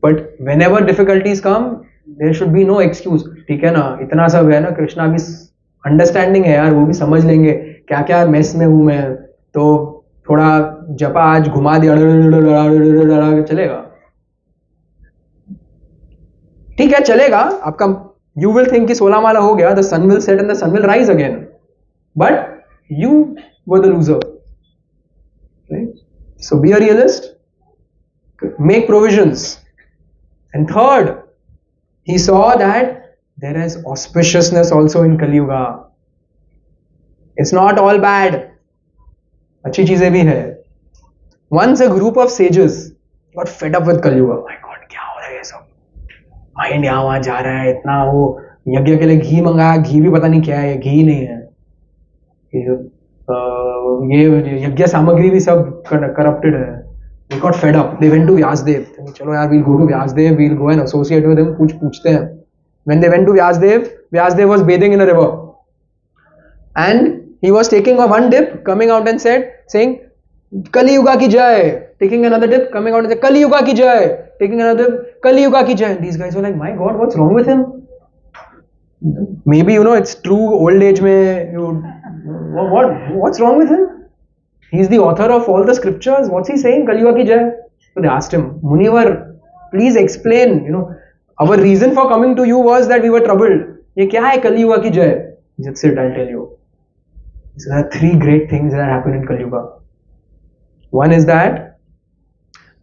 But whenever difficulties come, there should be no excuse. ठीक है ना, इतना सब है ना, कृष्णा भी understanding है यार, वो भी समझ लेंगे क्या क्या मेस में हूं मैं, तो थोड़ा जपा आज घुमा दिया चलेगा. ठीक है चलेगा आपका. You will think कि 16 माला हो गया, the sun will set and the sun will rise again. But you were the loser. Right? So be a realist. Make provisions. And third, he saw that there is auspiciousness also in Kali Yuga. It's not all bad. अच्छी चीजें भी है. Once a group of sages got fed up with Kali Yuga. My God, क्या हो रहा है ये सब? माइंड यहाँ वहाँ जा रहा है, इतना वो यज्ञ के लिए घी मंगाया, घी भी पता नहीं क्या है, घी नहीं है. ये यज्ञ सामग्री भी सब करप्टेड है. They got fed up. They went to Vyasdev. चलो यार, we'll go to Vyasdev. We'll go and associate with him. पूछते हैं. When they went to Vyasdev, Vyasdev was bathing in a river, and he was taking one dip, coming out and saying, Kali Yuga ki jai. Taking another dip, coming out and saying, Kali Yuga ki jai. Taking another dip, Kali Yuga ki jai. These guys were like, my God, what's wrong with him? Maybe it's true. Old age what's wrong with him? He's the author of all the scriptures. What's he saying? Kali Yuga ki jai. So they asked him, Munivar, please explain. Our reason for coming to you was that we were troubled. Ye kya hai Kali Yuga ki jai? He said, sit, I'll tell you. So there are 3 great things that happen in Kali Yuga. One is that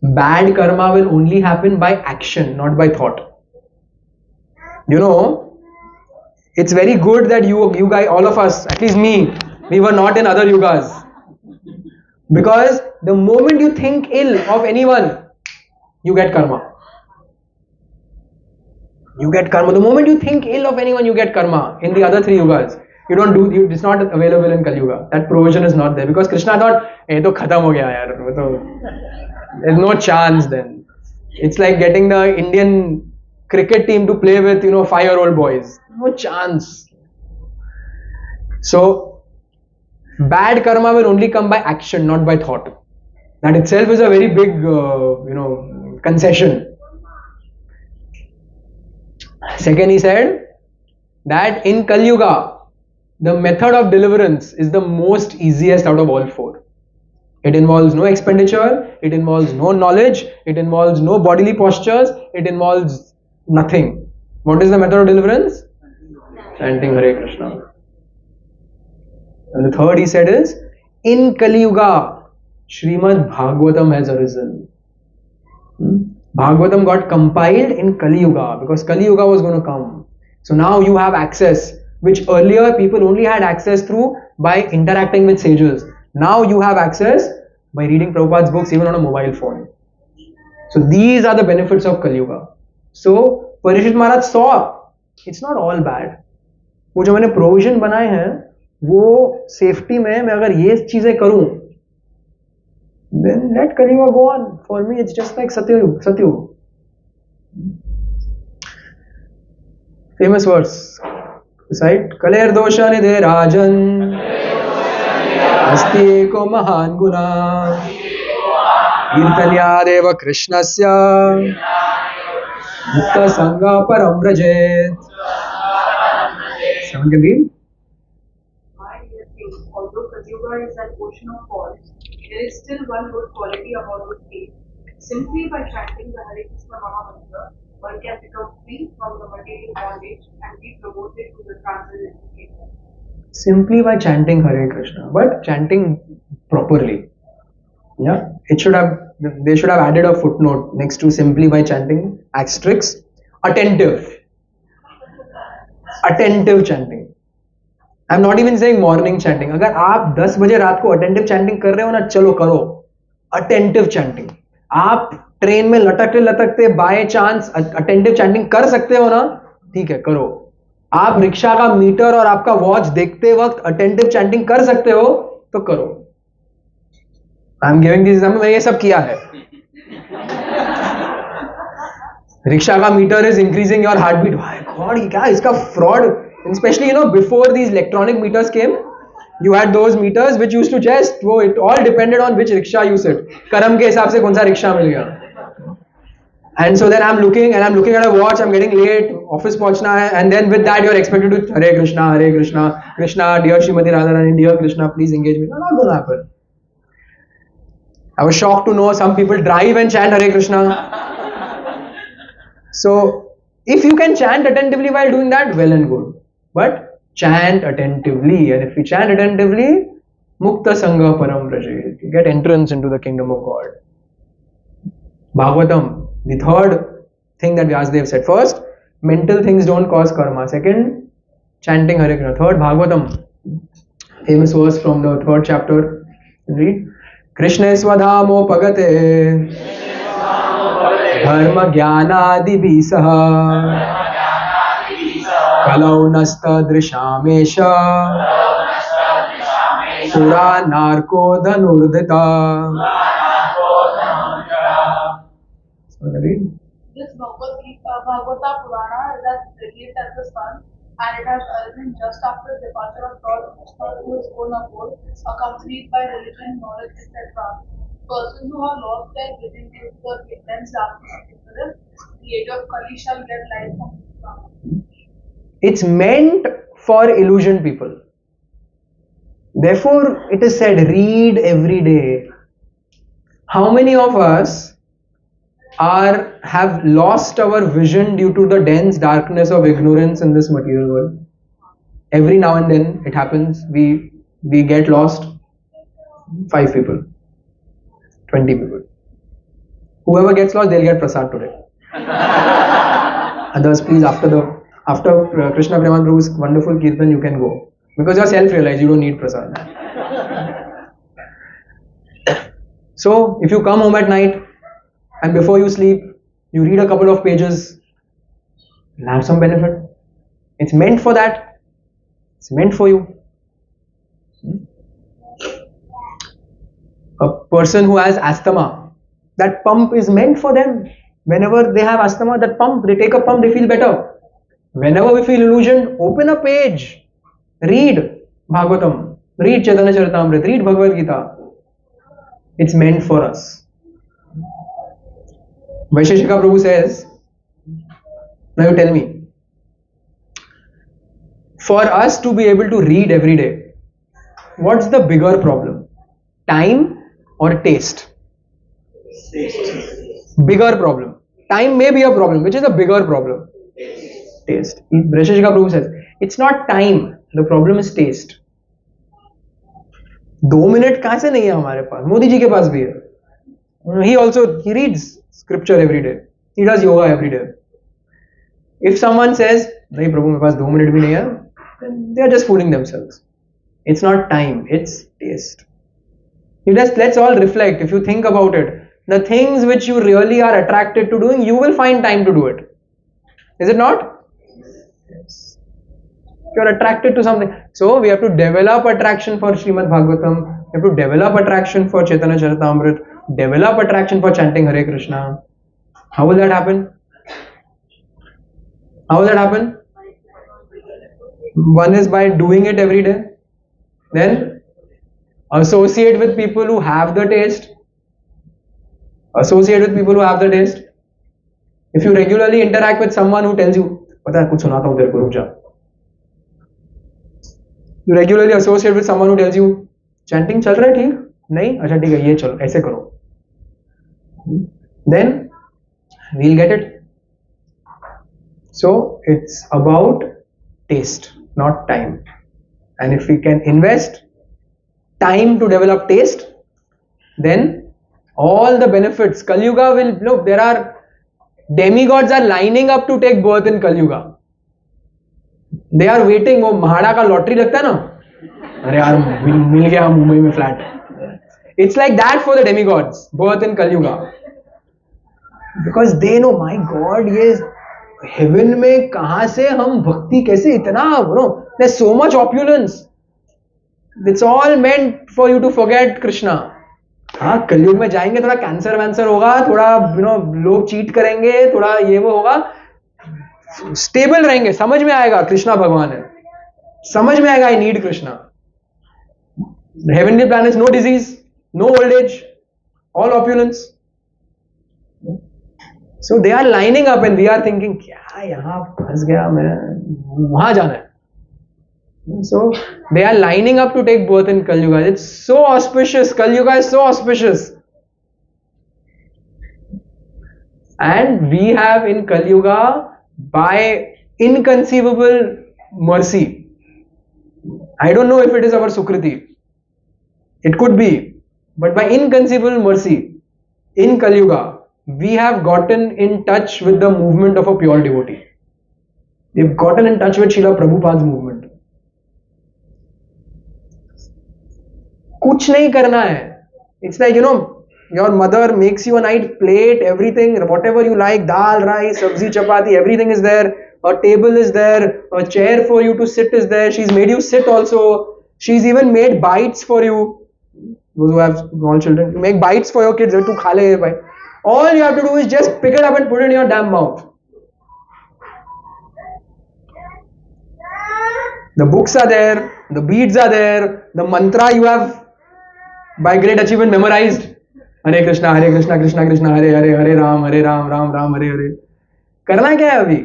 bad karma will only happen by action, not by thought. It's very good that you guys, all of us, at least me, we were not in other yugas. Because the moment you think ill of anyone, you get karma. You get karma. The moment you think ill of anyone, you get karma. In the other 3 yugas, it's not available in Kali Yuga. That provision is not there. Because Krishna thought, to khatam ho gaya yaar. There's no chance then. It's like getting the Indian cricket team to play with, 5-year-old boys. No chance. So, bad karma will only come by action, not by thought. That itself is a very big, concession. Second, he said that in Kali Yuga, the method of deliverance is the most easiest out of all 4. It involves no expenditure, it involves no knowledge, it involves no bodily postures, it involves nothing. What is the method of deliverance? Chanting Hare Krishna. And the third he said is, in Kali Yuga, Srimad Bhagavatam has arisen. Bhagavatam got compiled in Kali Yuga because Kali Yuga was going to come. So now you have access. which earlier people only had access through by interacting with sages. Now you have access by reading Prabhupada's books even on a mobile phone. So these are the benefits of Kali Yuga. So Parishit Maharaj saw it's not all bad. वो जो मैंने provision बनाए हैं वो safety में मैं अगर ये चीजें करूं then let Kali Yuga go on. For me it's just like Satyug. Famous verse. Recite Kaler dosha nidhe rajan asti eko mahan guna kirtanya deva krishnasya mukta sangha param rajet. Someone can read? Although Kali is an ocean of faults, there is still one good quality about the faith. Simply by chanting the Hare Krishna Mahamantra, one can become free from the material bondage and be promoted to the transcendental kingdom. Simply by chanting Hare Krishna, but chanting properly. Yeah, they should have added a footnote next to simply by chanting, asterisk, attentive chanting. I'm not even saying morning chanting. अगर आप 10 बजे रात को attentive chanting कर रहे हो ना, चलो करो attentive chanting. आप ट्रेन में लटकते बाय चांस attentive chanting कर सकते हो ना, ठीक है करो. आप रिक्शा का मीटर और आपका वॉच देखते वक्त attentive chanting कर सकते हो तो करो. I'm giving this example, मैंने ये सब किया है. रिक्शा का metre is increasing your heartbeat. God, ये क्या इसका fraud. Especially, before these electronic meters came, you had those meters which used to just, it all depended on which rickshaw you sit. Karam ke hisab se kaun sa rickshaw mil gaya. And so then I'm looking at a watch, I'm getting late, office pahunchna hai, and then with that you're expected to Hare Krishna, Krishna, dear Srimati Radharani, dear Krishna, please engage me. No, not going to happen. I was shocked to know some people drive and chant Hare Krishna. So, if you can chant attentively while doing that, well and good. But chant attentively, and if we chant attentively, Mukta Sangha Param Rajet, you get entrance into the kingdom of God. Bhagavatam, the third thing that Vyasadeva said. First, mental things don't cause karma. Second, chanting Hare Krishna. Third, Bhagavatam, famous verse from the 3rd chapter. Read. Krishna swadhamo pagate dharma jnanadi bisaha kalau nasta drishamesha sura narko dhanurdhita. This Bhagavata Purana is as brilliant as the sun, and it has arisen just after the departure of Lord Krishna to his own abode, accompanied by religion, knowledge, etc. Persons who have lost their vision due to the intense darkness of ignorance, the age of Kali shall get light from Krishna. It's meant for illusion people. Therefore, it is said, read every day. How many of us have lost our vision due to the dense darkness of ignorance in this material world? Every now and then it happens. We get lost. 5 people, 20 people. Whoever gets lost, they'll get prasad today. Others, please, after Krishna Premanand Prabhu's wonderful kirtan, you can go. Because you're self-realized, you don't need prasad. So, if you come home at night and before you sleep, you read a couple of pages, you'll have some benefit. It's meant for that. It's meant for you. A person who has asthma, that pump is meant for them. Whenever they have asthma, that pump, they take a pump, they feel better. Whenever we feel illusion, open a page, read Bhagavatam, read Chaitanya Charitamrita, read Bhagavad Gita. It's meant for us. Vaisheshika Prabhu says, now you tell me, for us to be able to read every day, what's the bigger problem? Time or taste? Bigger problem. Time may be a problem. Which is a bigger problem? Taste. Vaisheshika Prabhu says, it's not time, the problem is taste. 2 minutes कहाँ से नहीं है हमारे पास? मोदी जी के पास भी है. He reads scripture every day. He does yoga every day. If someone says, नहीं प्रभु मेरे पास 2 minutes भी नहीं है, They are just fooling themselves. It's not time, it's taste. Let's all reflect. If you think about it, the things which you really are attracted to doing, you will find time to do it. Is it not? Yes. You're attracted to something. So we have to develop attraction for Srimad Bhagavatam. We have to develop attraction for Chaitanya Charitamrita. Develop attraction for chanting Hare Krishna. How will that happen? How will that happen? One is by doing it every day. Then associate with people who have the taste. Associate with people who have the taste. If you regularly interact with someone who tells you, पता है कुछ सुनाता हूँ तेरे को रुक जा. You regularly associate with someone who tells you, chanting चल रहा है ठीक? नहीं? अच्छा ठीक है ये चलो ऐसे करो. Then we'll get it. So it's about taste, not time. And if we can invest time to develop taste, then all the benefits, Kali Yuga will, look, there are demigods are lining up to take birth in Kali Yuga. They are waiting. वो महाड़ा का lottery लगता है ना, अरे यार मिल गया मुंबई में flat. It's like that for the demigods, birth in Kali Yuga. Because they know, my God, ये heaven में कहाँ से हम भक्ति कैसे इतना, there's so much opulence. It's all meant for you to forget Krishna. हाँ कलयुग में जाएंगे, थोड़ा कैंसर वैंसर होगा, थोड़ा लोग चीट करेंगे, थोड़ा ये वो होगा, स्टेबल रहेंगे, समझ में आएगा कृष्णा भगवान है, समझ में आएगा I need Krishna. Heavenly planets, no disease, no old age, all opulence. So they are lining up and we are thinking, क्या यहाँ फंस गया मैं, वहां जाना है. So they are lining up to take birth in Kali Yuga. It's so auspicious. Kali Yuga is so auspicious. And we have in Kali Yuga, by inconceivable mercy, I don't know if it is our Sukriti, it could be, but by inconceivable mercy, in Kali Yuga, we have gotten in touch with the movement of a pure devotee. We've gotten in touch with Srila Prabhupada's movement. कुछ नहीं करना है. It's like, your mother makes you a nice plate, everything, whatever you like, dal, rice, sabzi, chapati, everything is there. A table is there, a chair for you to sit is there. She's made you sit also. She's even made bites for you. Those who have small children, make bites for your kids. To khale ye bite. All you have to do is just pick it up and put it in your damn mouth. The books are there, the beads are there, the mantra you have by great achievement memorized. Hare Krishna, Krishna Krishna, Hare Hare, Hare Ram, Ram Ram, Hare Hare. करना क्या है अभी?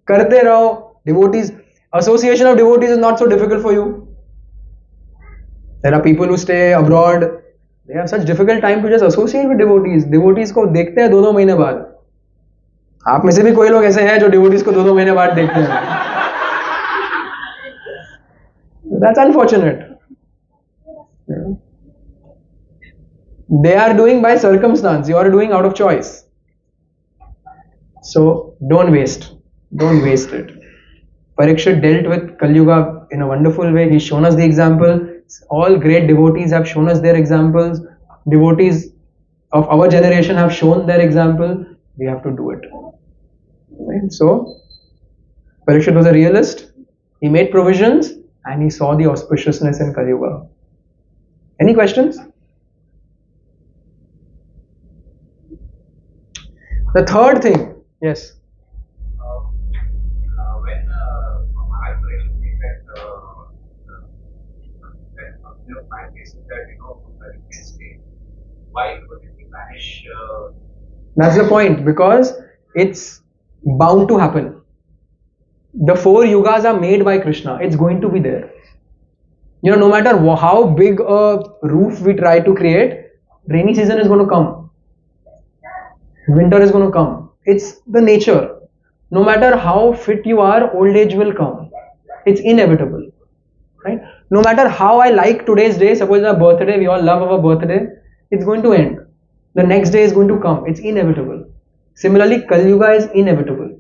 करते रहो. Devotees, association of devotees is not so difficult for you. There are people who stay abroad. They have such difficult time to just associate with devotees. Devotees को देखते हैं 2-2 महीने बाद. आप में से भी कोई लोग ऐसे हैं जो devotees को 2-2 महीने बाद देखते हैं. That's unfortunate. They are doing by circumstance. You are doing out of choice. So don't waste. Don't waste it. Parikshit dealt with Kali Yuga in a wonderful way. He's shown us the example. All great devotees have shown us their examples. Devotees of our generation have shown their example. We have to do it. Right? So Parikshit was a realist. He made provisions and he saw the auspiciousness in Kali Yuga. Any questions? The third thing, yes. When Maharaj Parikshit made that 5 cases that you can stay, why couldn't he banish? That's the point, because it's bound to happen. The 4 yugas are made by Krishna. It's going to be there. No matter how big a roof we try to create, rainy season is going to come. Winter is going to come. It's the nature. No matter how fit you are, old age will come. It's inevitable. Right? No matter how I like today's day, suppose it's our birthday, we all love our birthday, it's going to end. The next day is going to come. It's inevitable. Similarly, Kali Yuga is inevitable.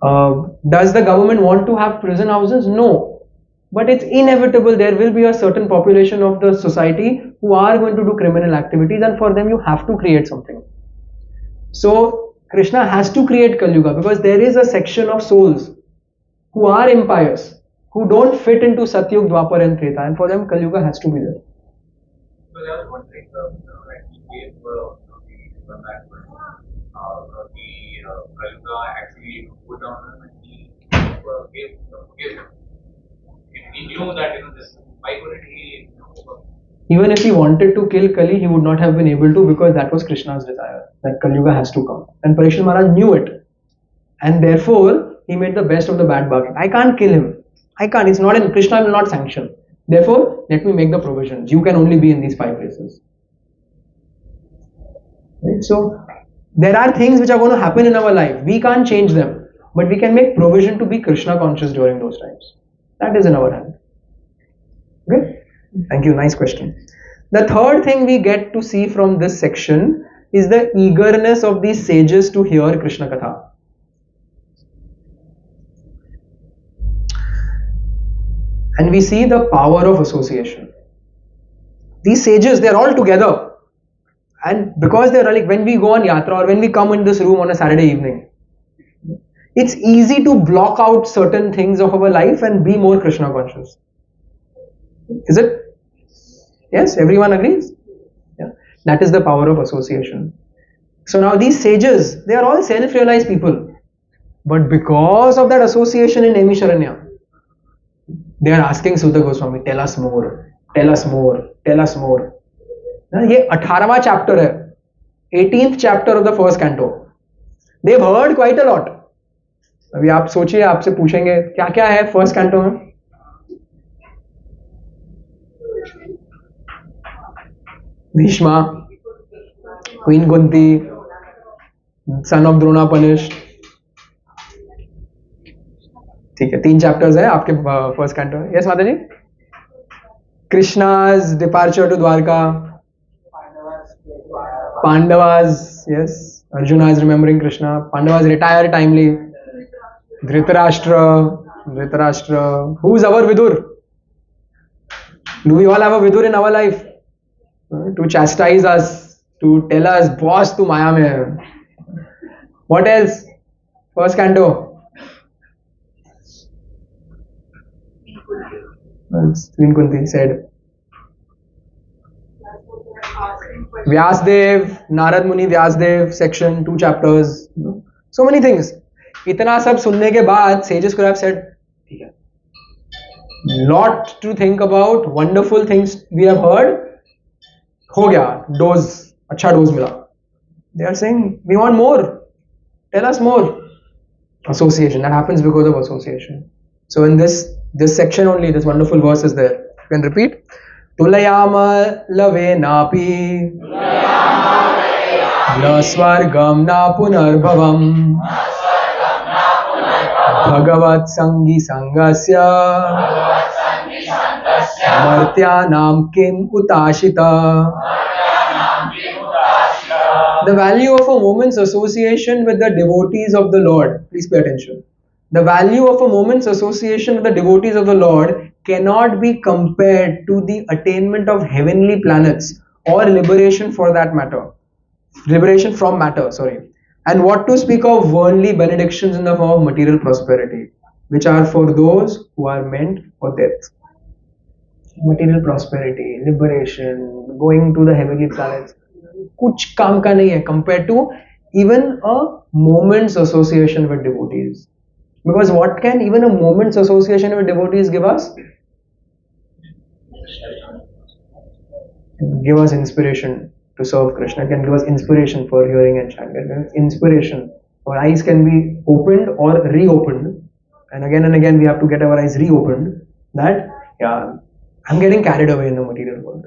Does the government want to have prison houses? No. But it's inevitable there will be a certain population of the society who are going to do criminal activities, and for them you have to create something. So Krishna has to create Kali Yuga because there is a section of souls who are impious, who don't fit into Satyug, Dwapar and Treta, and for them Kali Yuga has to be there. So I was wondering, like you gave the background, Kaluga actually put down and he gave him. He knew that this. Why couldn't he? Even if he wanted to kill Kali, he would not have been able to because that was Krishna's desire, that Kali Yuga has to come. And Parikshit Maharaj knew it. And therefore, he made the best of the bad bargain. I can't kill him. I can't. It's not in Krishna will not sanction. Therefore, let me make the provisions. You can only be in these 5 places. Right? So, there are things which are going to happen in our life. We can't change them. But we can make provision to be Krishna conscious during those times. That is in our hand. Okay? Thank you. Nice question. The third thing we get to see from this section is the eagerness of these sages to hear Krishna Katha. And we see the power of association. These sages, they are all together. And because they are like, when we go on yatra or when we come in this room on a Saturday evening, it's easy to block out certain things of our life and be more Krishna conscious. Is it? Yes, everyone agrees? Yeah. That is the power of association. So now these sages, they are all self-realized people. But because of that association in Naimisharanya, they are asking Sutta Goswami, tell us more, tell us more, tell us more. ये 18वां chapter है, 18th chapter of the first canto. They've heard quite a lot. अभी आप सोचिए, आपसे पूछेंगे क्या क्या है फर्स्ट कैंटो में. Bheeshma, queen Kunti, son of Drona punished. ठीक है, 3 चैप्टर्स है आपके फर्स्ट कैंटो में. यस माता जी. कृष्णा's departure to Dwarka, Pandavas, yes, Arjuna is remembering Krishna, Pandavas retire timely, Dhritarashtra, who's our Vidur? Do we all have a Vidur in our life? To chastise us, to tell us, boss, tu Maya mein hai. What else? First canto. Queen Kunti said. Vyasdev, Narad Muni Vyasdev section, 2 chapters, so many things. इतना सब सुनने के बाद sages could have said, ठीक है, lot to think about, wonderful things we have heard, हो गया, dose, अच्छा dose मिला. They are saying, we want more, tell us more. Association, that happens because of association. So in this section only, this wonderful verse is there. You can repeat. Tulayama lave napi na swargam na punarbhavam bhagavat sangi sangasya martyanam kim utashita. The value of a moment's association with the devotees of the Lord, please pay attention. The value of a moment's association with the devotees of the Lord cannot be compared to the attainment of heavenly planets or liberation for that matter. Liberation from matter, sorry. And what to speak of worldly benedictions in the form of material prosperity, which are for those who are meant for death. Material prosperity, liberation, going to the heavenly planets, kuch kaam ka nahi hai compared to even a moment's association with devotees. Because what can even a moment's association with devotees give us? Give us inspiration to serve Krishna, can give us inspiration for hearing and chanting, inspiration. Our eyes can be opened or reopened, and again we have to get our eyes reopened. That, yeah, I'm getting carried away in the material world.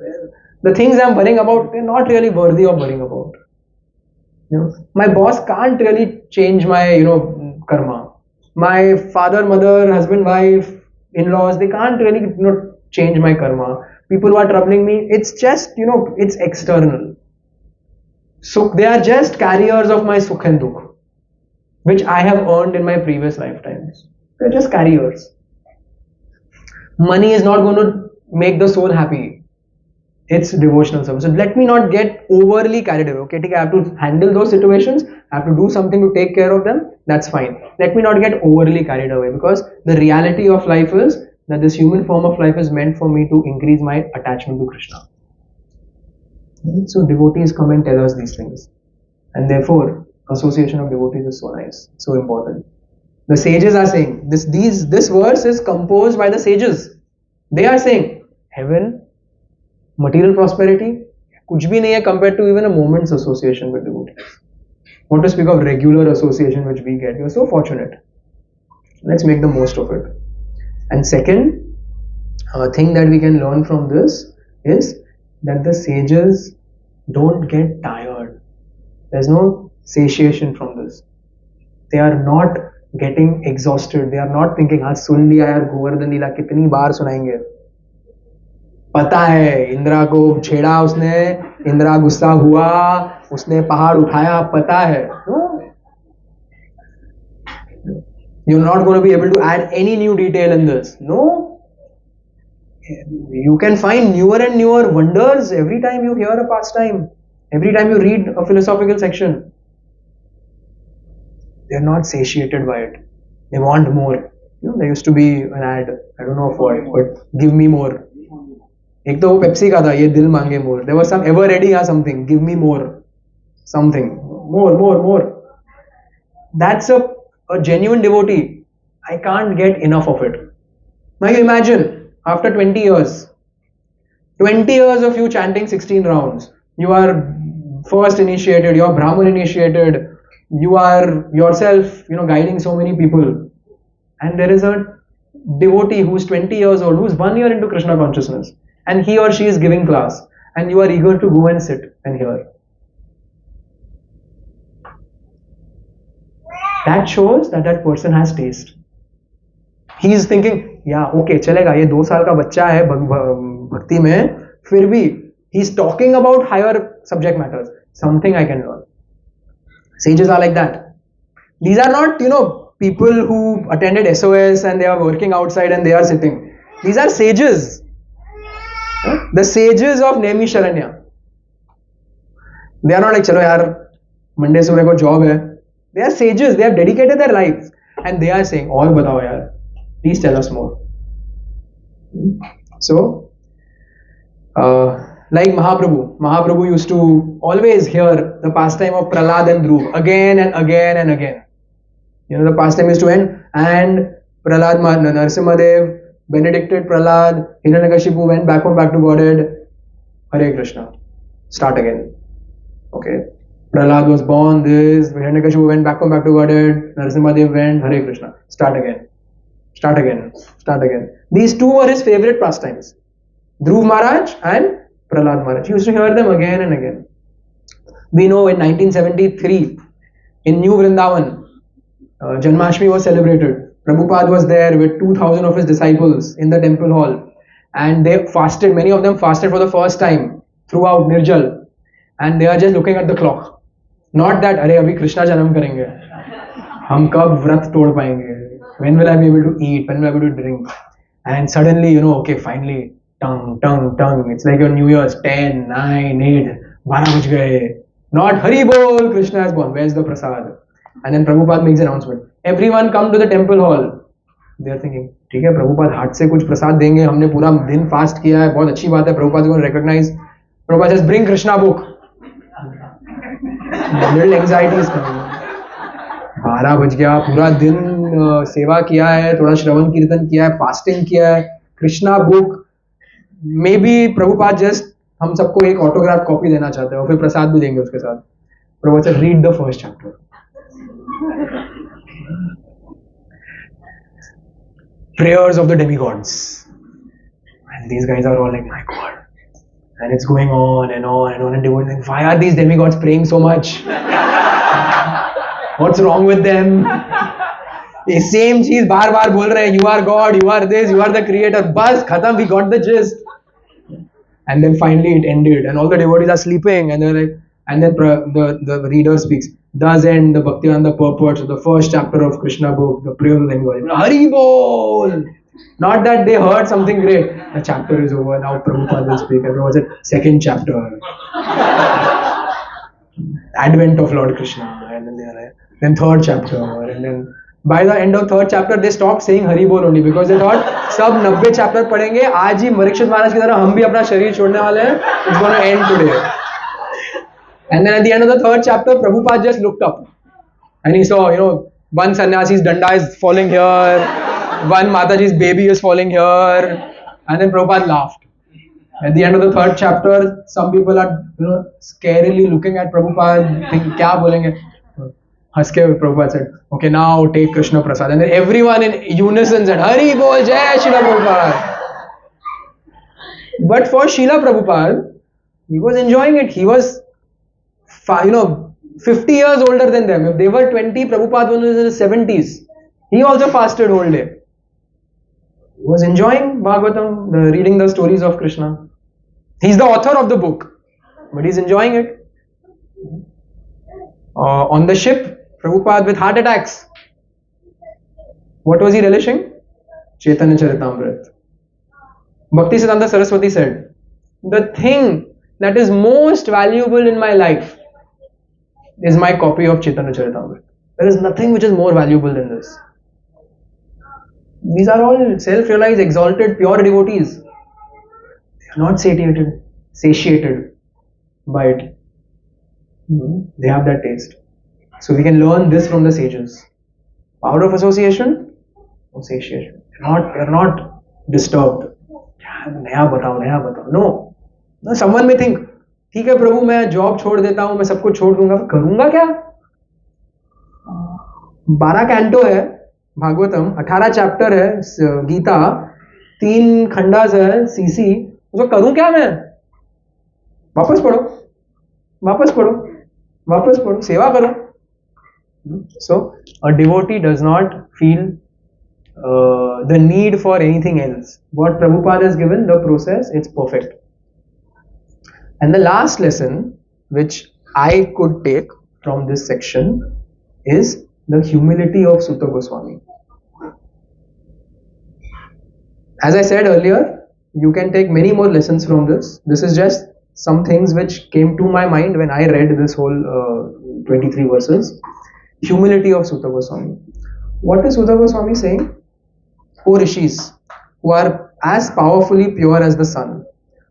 The things I'm worrying about, they're not really worthy of worrying about. You know, my boss can't really change my, karma. My father, mother, husband, wife, in-laws, they can't really, change my karma. People who are troubling me, it's just, it's external. So they are just carriers of my sukh and dukh. which I have earned in my previous lifetimes. They're just carriers. Money is not going to make the soul happy. It's devotional service. So let me not get overly carried away. Okay, I have to handle those situations. I have to do something to take care of them. That's fine. Let me not get overly carried away, because the reality of life is that this human form of life is meant for me to increase my attachment to Krishna. So devotees come and tell us these things, and therefore association of devotees is so nice, so important. The sages are saying this verse is composed by the sages. They are saying heaven, material prosperity, kuch bhi nahi hai compared to even a moment's association with devotees. What to speak of regular association which we get? We are so fortunate. Let's make the most of it. And second thing that we can learn from this is that the sages don't get tired. There's no satiation from this. They are not getting exhausted. They are not thinking, हाँ सुन लिया यार गोवर्धन लीला कितनी बार सुनाएंगे. पता है इंद्रा को छेड़ा उसने, इंद्रा गुस्सा हुआ, उसने पहाड़ उठाया, पता है. No? You're not going to be able to add any new detail in this. No. You can find newer and newer wonders every time you hear a pastime, every time you read a philosophical section. They're not satiated by it. They want more. There used to be an ad, I don't know for it, but give me more. एक तो वो Pepsi का था, ये दिल मांगे more. There was some ever ready or something, give me more, something, more. That's a genuine devotee. I can't get enough of it. Now you imagine, after 20 years of you chanting 16 rounds, you are first initiated, you are Brahman initiated, you are yourself, guiding so many people, and there is a devotee who is 20 years old, who is 1 year into Krishna consciousness, and he or she is giving class, and you are eager to go and sit and hear. That shows that that person has taste. He is thinking, yeah, okay, चलेगा, ये 2 साल का बच्चा है भक्ति में, फिर भी he is talking about higher subject matters. Something I can learn. Sages are like that. These are not, people who attended SOS and they are working outside and they are sitting. These are sages. The sages of Nemi Sharanya. They are not like, chalo yaar, Monday सुबह को job hai. They are sages. They have dedicated their lives, and they are saying, "और बताओ यार, please tell us more." So, like Mahaprabhu used to always hear the pastime of Prahlad and Dhruv again and again and again. The pastime used to end, and Prahlad, Narasimhadev benedicted Prahlad, Hiranyakashipu went back to Godhead. Hare Krishna. Start again. Okay. Prahlad was born, Hiranyakashipu went back to Godhead, Narasimhadev went, Hare Krishna. Start again. These two were his favorite pastimes. Dhruv Maharaj and Prahlad Maharaj. He used to hear them again and again. We know in 1973, in New Vrindavan, Janmashtami was celebrated. Prabhupada was there with 2,000 of his disciples in the temple hall. And they fasted, many of them fasted for the first time throughout Nirjal. And they are just looking at the clock. Not that, अरे अभी कृष्णा जन्म करेंगे, हम कब व्रत तोड़ पाएंगे, when will I be able to eat, when will I be able to drink, and suddenly, okay, finally, tongue, it's like your New Year's, 10, 9, 8, 12 बज गए, not Hari Bol, Krishna has born, where's the prasad? And then Prabhupada makes an announcement, everyone come to the temple hall. They are thinking, ठीक है, Prabhupada हाथ से कुछ प्रसाद देंगे, हमने पूरा दिन फास्ट किया है, बहुत अच्छी बात है, Prabhupada is going to recognize. Prabhupada says, bring Krishna book. Little anxiety is coming. 12 बज गया, पूरा दिन सेवा किया है, थोड़ा श्रवण कीर्तन किया है, फास्टिंग किया है, Krishna book, may be Prabhupada just हम सबको एक ऑटोग्राफ कॉपी देना चाहते हैं और फिर प्रसाद भी देंगे उसके साथ. प्रभुपाद से read the first chapter. Prayers of the demigods, and these guys are all like, my God. And it's going on and on and on, and they were like, why are these demigods praying so much? What's wrong with them? ये same चीज बार बार बोल रहे हैं, you are God, you are this, you are the creator. बस खत्म, we got the gist. And then finally it ended, and all the devotees are sleeping, and they're like, and then the reader speaks. does end the Bhaktivedanta purport, the first chapter of Krishna book, the Priya then goes, Hari Bol! Not that they heard something great. The chapter is over, now Prabhupada will speak. And was it second chapter? Advent of Lord Krishna. And then third chapter. And then by the end of third chapter, they stopped saying Hari Bol only because they thought सब 90 chapter पढ़ेंगे आज ही परीक्षित महाराज की तरह हम भी अपना शरीर छोड़ने वाले हैं. It's going to end today. And then at the end of the third chapter, Prabhupada just looked up and he saw, one sannyasi's danda is falling here, one Mataji's baby is falling here, and then Prabhupada laughed. At the end of the third chapter, some people are, scarily looking at Prabhupada, thinking, "Kya bolenge?" Haske Prabhupada said, "Okay, now take Krishna Prasad." And then everyone in unison said, "Hari Bol, Jai Srila Prabhupada." But for Srila Prabhupada, he was enjoying it. He was 50 years older than them. If they were 20, Prabhupada was in his 70s. He also fasted whole day. He was enjoying Bhagavatam, reading the stories of Krishna. He's the author of the book, but he's enjoying it. On the ship, Prabhupada with heart attacks. What was he relishing? Chaitanya Charitamrita. Bhaktisiddhanta Saraswati said, "The thing that is most valuable in my life is my copy of Chaitanya Charitamrita. There is nothing which is more valuable than this." These are all self-realized, exalted, pure devotees. They are not satiated by it. They have that taste. So we can learn this from the sages. Power of association, no satiation. You're not disturbed. नया बताओ. No. Someone may think, ठीक है प्रभु मैं job छोड़ देता हूँ, मैं सब कुछ छोड़ दूंगा, करूंगा क्या? 12 कैंटो है भागवतम, 18 चैप्टर है गीता, 3 खंडास है सीसी, उसको करूं क्या मैं? वापस पढ़ो, सेवा करो. So a devotee does not feel the need for anything else. What Prabhupada has given, the process, it's perfect. And the last lesson which I could take from this section is the humility of Sutta Goswami. As I said earlier, you can take many more lessons from this. This is just some things which came to my mind when I read this whole 23 verses. Humility of Sutta Goswami. What is Sutta Goswami saying? O Rishis, who are as powerfully pure as the sun,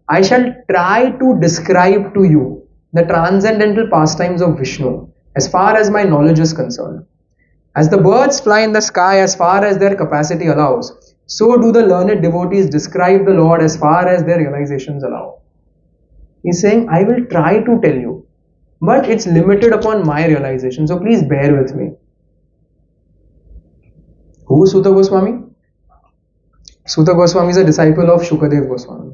I shall try to describe to you the transcendental pastimes of Vishnu as far as my knowledge is concerned. As the birds fly in the sky as far as their capacity allows, so do the learned devotees describe the Lord as far as their realizations allow. He's saying, I will try to tell you, but it's limited upon my realization, so please bear with me. Who is Sutta Goswami? Sutta Goswami is a disciple of Shukadev Goswami.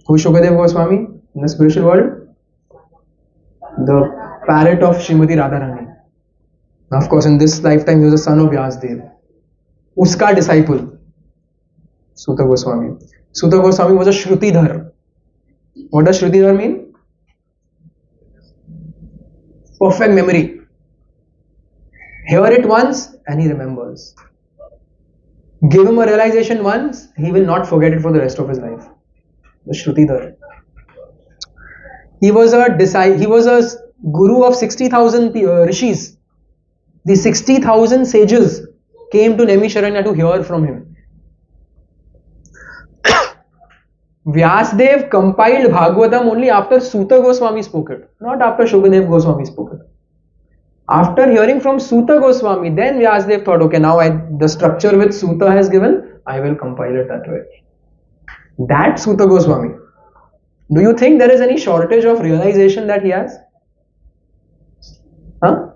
Who is Shukadev Goswami in the spiritual world? The parrot of Srimati Radharani. Of course, in this lifetime, he was the son of Vyasdev. Uska disciple, Sutta Goswami. Sutta Goswami was a Shrutidhar. What does Shrutidhar mean? Perfect memory. Hear it once and he remembers. Give him a realization once, he will not forget it for the rest of his life. The Shrutidhar. He was a guru of 60,000 rishis. The 60,000 sages came to Naimisharanya to hear from him. Vyasdev compiled Bhagavatam only after Sutta Goswami spoke it, not after Shukadev Goswami spoke it. After hearing from Sutta Goswami, then Vyasdev thought, okay, now the structure which Sutta has given, I will compile it that way. That Sutta Goswami. Do you think there is any shortage of realization that he has? Huh?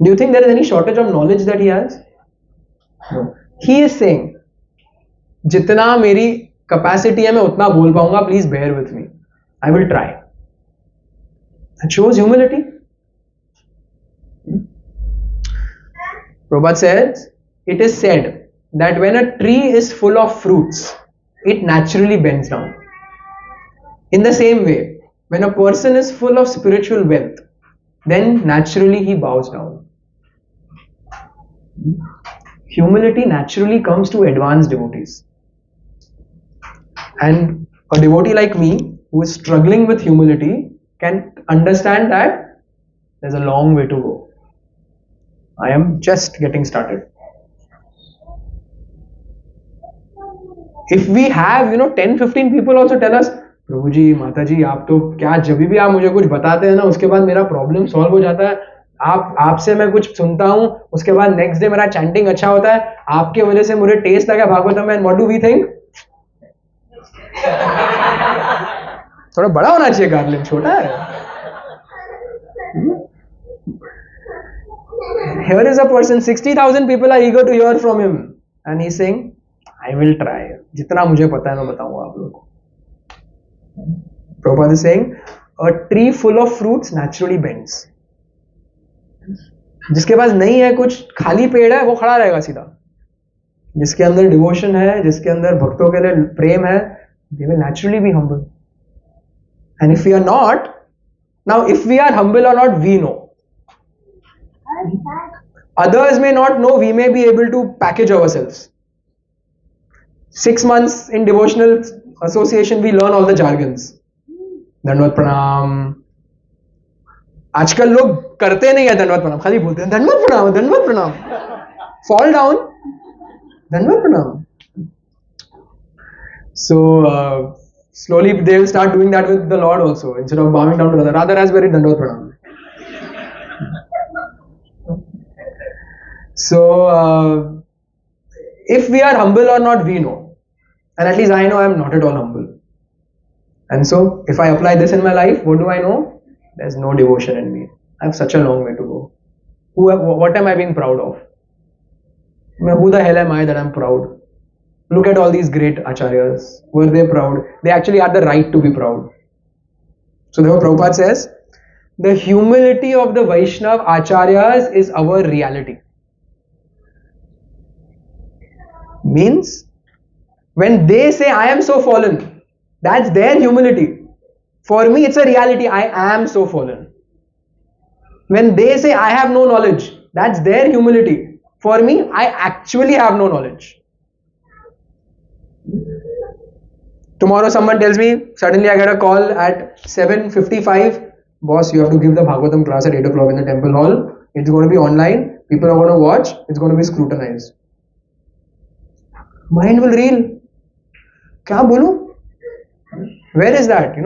Do you think there is any shortage of knowledge that he has? No. He is saying, जितना मेरी capacity है मैं उतना बोल पाऊंगा, please bear with me. I will try. That shows humility. Prabhupada says, it is said that when a tree is full of fruits, it naturally bends down. In the same way, when a person is full of spiritual wealth, then naturally he bows down. Humility naturally comes to advanced devotees. And a devotee like me, who is struggling with humility, can understand that there's a long way to go. I am just getting started. If we have 10-15 people also tell us, प्रभु जी माता जी आप तो क्या जब भी आप मुझे कुछ बताते हैं ना उसके बाद मेरा प्रॉब्लम सॉल्व हो जाता है, आपसे मैं कुछ सुनता हूँ उसके बाद नेक्स्ट डे मेरा चैंटिंग अच्छा होता है, आपके वजह से मुझे टेस्ट लगा भागवतम में, व्हाट डू वी थिंक? थोड़ा बड़ा होना चाहिए गार्लिन, छोटा है. Here is a person, 60,000 people are eager to hear from him and he's saying I will try. जितना मुझे पता है मैं बताऊंगा आप लोगों को. Prabhupada is saying a tree full of fruits naturally bends. जिसके पास नहीं है कुछ, खाली पेड़ है, वो खड़ा रहेगा सीधा. जिसके अंदर डिवोशन है, जिसके अंदर भक्तों के लिए प्रेम है, they will naturally be humble. And if we are not, now if we are humble or not, we know. Others may not know, we may be able to package ourselves. 6 months in devotional association, we learn all the jargons. दंडवत प्रणाम. आजकल लोग करते नहीं है दंडवत प्रणाम, खाली बोलते हैं दंडवत प्रणाम, दंडवत प्रणाम. Fall down, दंडवत प्रणाम. So slowly they will start doing that with the Lord also. Instead of bowing down to Radha, Radha has very dandvat pranam. So if we are humble or not, we know. And at least I know I am not at all humble. And so if I apply this in my life, what do I know? There's no devotion in me. I have such a long way to go. What am I being proud of? Who the hell am I that I'm proud? Look at all these great acharyas. Were they proud? They actually had the right to be proud. So therefore Prabhupada says, the humility of the Vaishnav acharyas is our reality. Means, when they say I am so fallen, that's their humility. For me it's a reality, I am so fallen. When they say I have no knowledge, that's their humility. For me, I actually have no knowledge. Tomorrow someone tells me, suddenly I get a call at 7:55, boss, you have to give the Bhagavatam class at 8 o'clock in the temple hall. It's going to be online, people are going to watch, it's going to be scrutinized. Mind will reel. Kya bolu? Where is that?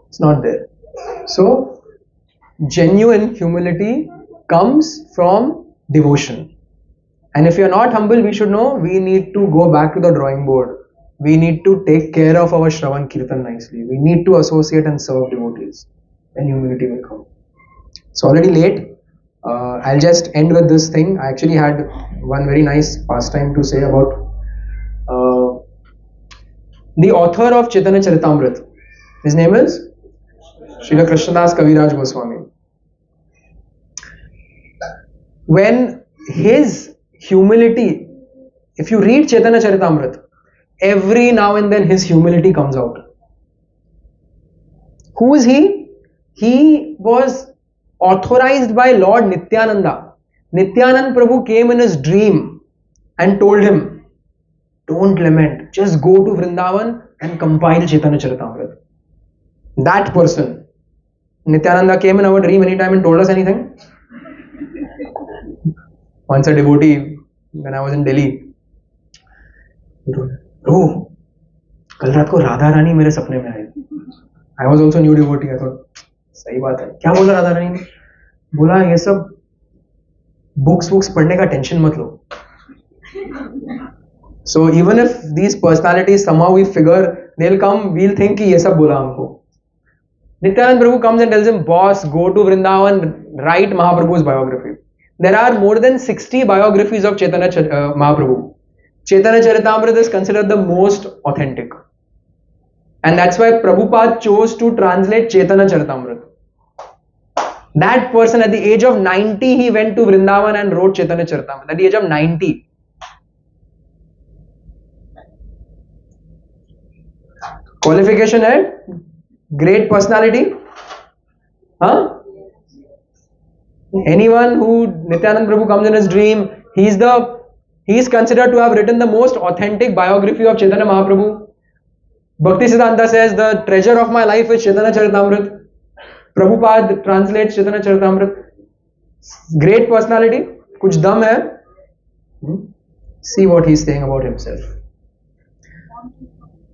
It's not there. So, genuine humility comes from devotion. And if you are not humble, we should know we need to go back to the drawing board. We need to take care of our Shravan Kirtan nicely. We need to associate and serve devotees. Then humility will come. It's already late. I'll just end with this thing. I actually had one very nice pastime to say about the author of Chaitanya Charitamrita. His name is Srila Krishnadas Kaviraj Goswami. When his humility, if you read Chaitanya Charitamrita, every now and then his humility comes out. Who is he? He was authorized by Lord Nityananda. Nityananda Prabhu came in his dream and told him, don't lament, just go to Vrindavan and compile Chaitanya Charitamrita. That person, Nityananda came in our dream anytime and told us anything. Once a devotee, when I was in Delhi, he told me, oh, कल रात को राधा रानी मेरे सपने में आई. I was also new devotee. I thought, सही बात है. क्या बोला राधा रानी ने? बोला ये सब बुक्स पढ़ने का टेंशन मत लो. So even if these personalities somehow we figure they'll come, we'll think कि ये सब बोला हमको. Nityananda Prabhu comes and tells him, boss, go to Vrindavan, write Mahaprabhu's biography. There are more than 60 biographies of Chaitanya Mahaprabhu. Chaitanya Charitamrita is considered the most authentic. And that's why Prabhupada chose to translate Chaitanya Charitamrita. That person at the age of 90, he went to Vrindavan and wrote Chaitanya Charitamrita. At the age of 90. Qualification है? Great personality? Huh? Anyone who Nityanand Prabhu comes in his dream, he is considered to have written the most authentic biography of Chaitanya Mahaprabhu. Bhakti Siddhanta says the treasure of my life is Chaitanya Charitamrita. Prabhupada translates Chaitanya Charitamrita. Great personality, kuch dam hai. See what he's saying about himself.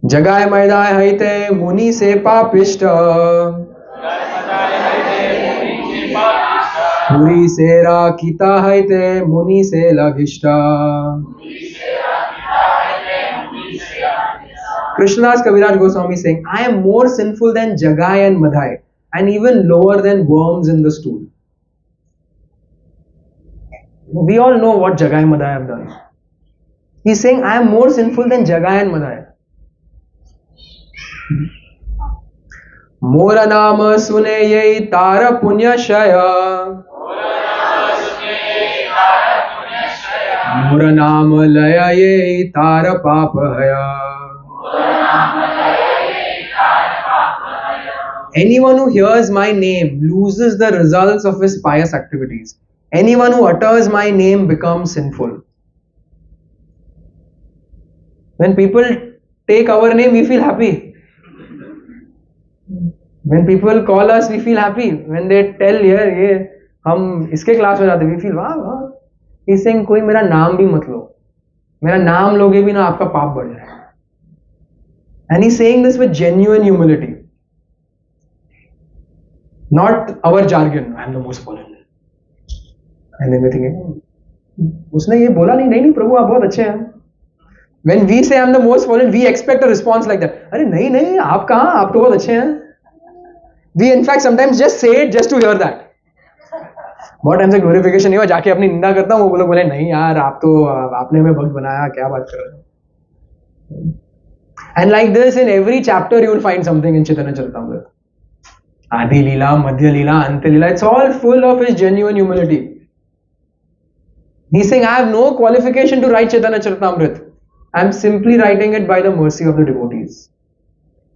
Jagay Maidai Haite Muni Se Papishta Puri Sera Kita Haite Muni Se Laghishta. Krishnadas Kaviraj Goswami is saying, I am more sinful than Jagai and Madhai, and even lower than worms in the stool. We all know what Jagai and Madhai have done. He's saying, I am more sinful than Jagai and Madhai. Mora nama sune ye tara punya shaya. Mora nama laya ye tara papa haya. Anyone who hears my name loses the results of his pious activities. Anyone who utters my name becomes sinful. When people take our name, we feel happy. When people call us, we feel happy. When they tell ये हम इसके class में जाते, we feel वाह. He's saying कोई मेरा नाम भी मत लो. मेरा नाम लोगे भी ना आपका पाप बढ़ जाए. And he's saying this with genuine humility. Not our jargon. I am the most fallen. And then we think, उसने ये बोला नहीं प्रभु आप बहुत अच्छे हैं. When we say I am the most fallen, we expect a response like that. अरे नहीं आप कहाँ, आप तो बहुत अच्छे हैं. We in fact sometimes just say it just to hear that. बहुत टाइम से ग्लोरिफिकेशन नहीं हुआ, जाके अपनी निंदा करता हूँ, वो लोग बोले नहीं यार आप तो आपने हमें भक्त बनाया, क्या बात कर रहे हो. And like this in every chapter you will find something in Chaitanya Charitamrita. Adi Leela, Madhya Leela, Anta Leela, it's all full of his genuine humility. He's saying I have no qualification to write Chaitanya Charitamrita. I am simply writing it by the mercy of the devotees.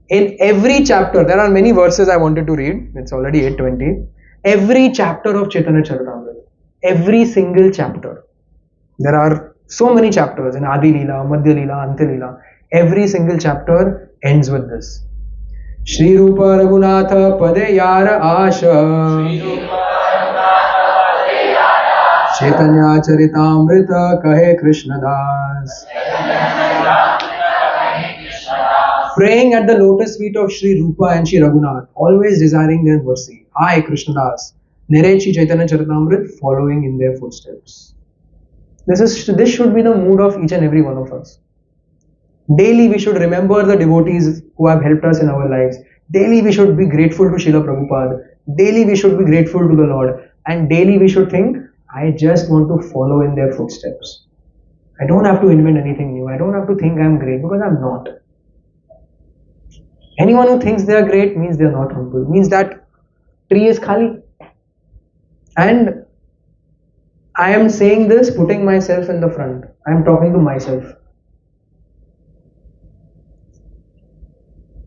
In every chapter, there are many verses I wanted to read. It's already 8:20. Every chapter of Chaitanya Charitamrita, every single chapter. There are so many chapters in Adi Leela, Madhya Leela, Anta Leela. Every single chapter ends with this. Shri Rupa Raghunatha Pade Yara Asha Chaitanya Charitamrita Kahe Krishna Das. Praying at the lotus feet of Shri Rupa and Shri Raghunath, always desiring their mercy. I, Krishnadas, narrate Shri Chaitanya Charitamrita, following in their footsteps. This should be the mood of each and every one of us. Daily we should remember the devotees who have helped us in our lives. Daily we should be grateful to Srila Prabhupada. Daily we should be grateful to the Lord. And daily we should think, I just want to follow in their footsteps. I don't have to invent anything new. I don't have to think I'm great, because I'm not. Anyone who thinks they are great means they are not humble. Means that tree is khali. And I am saying this putting myself in the front. I am talking to myself.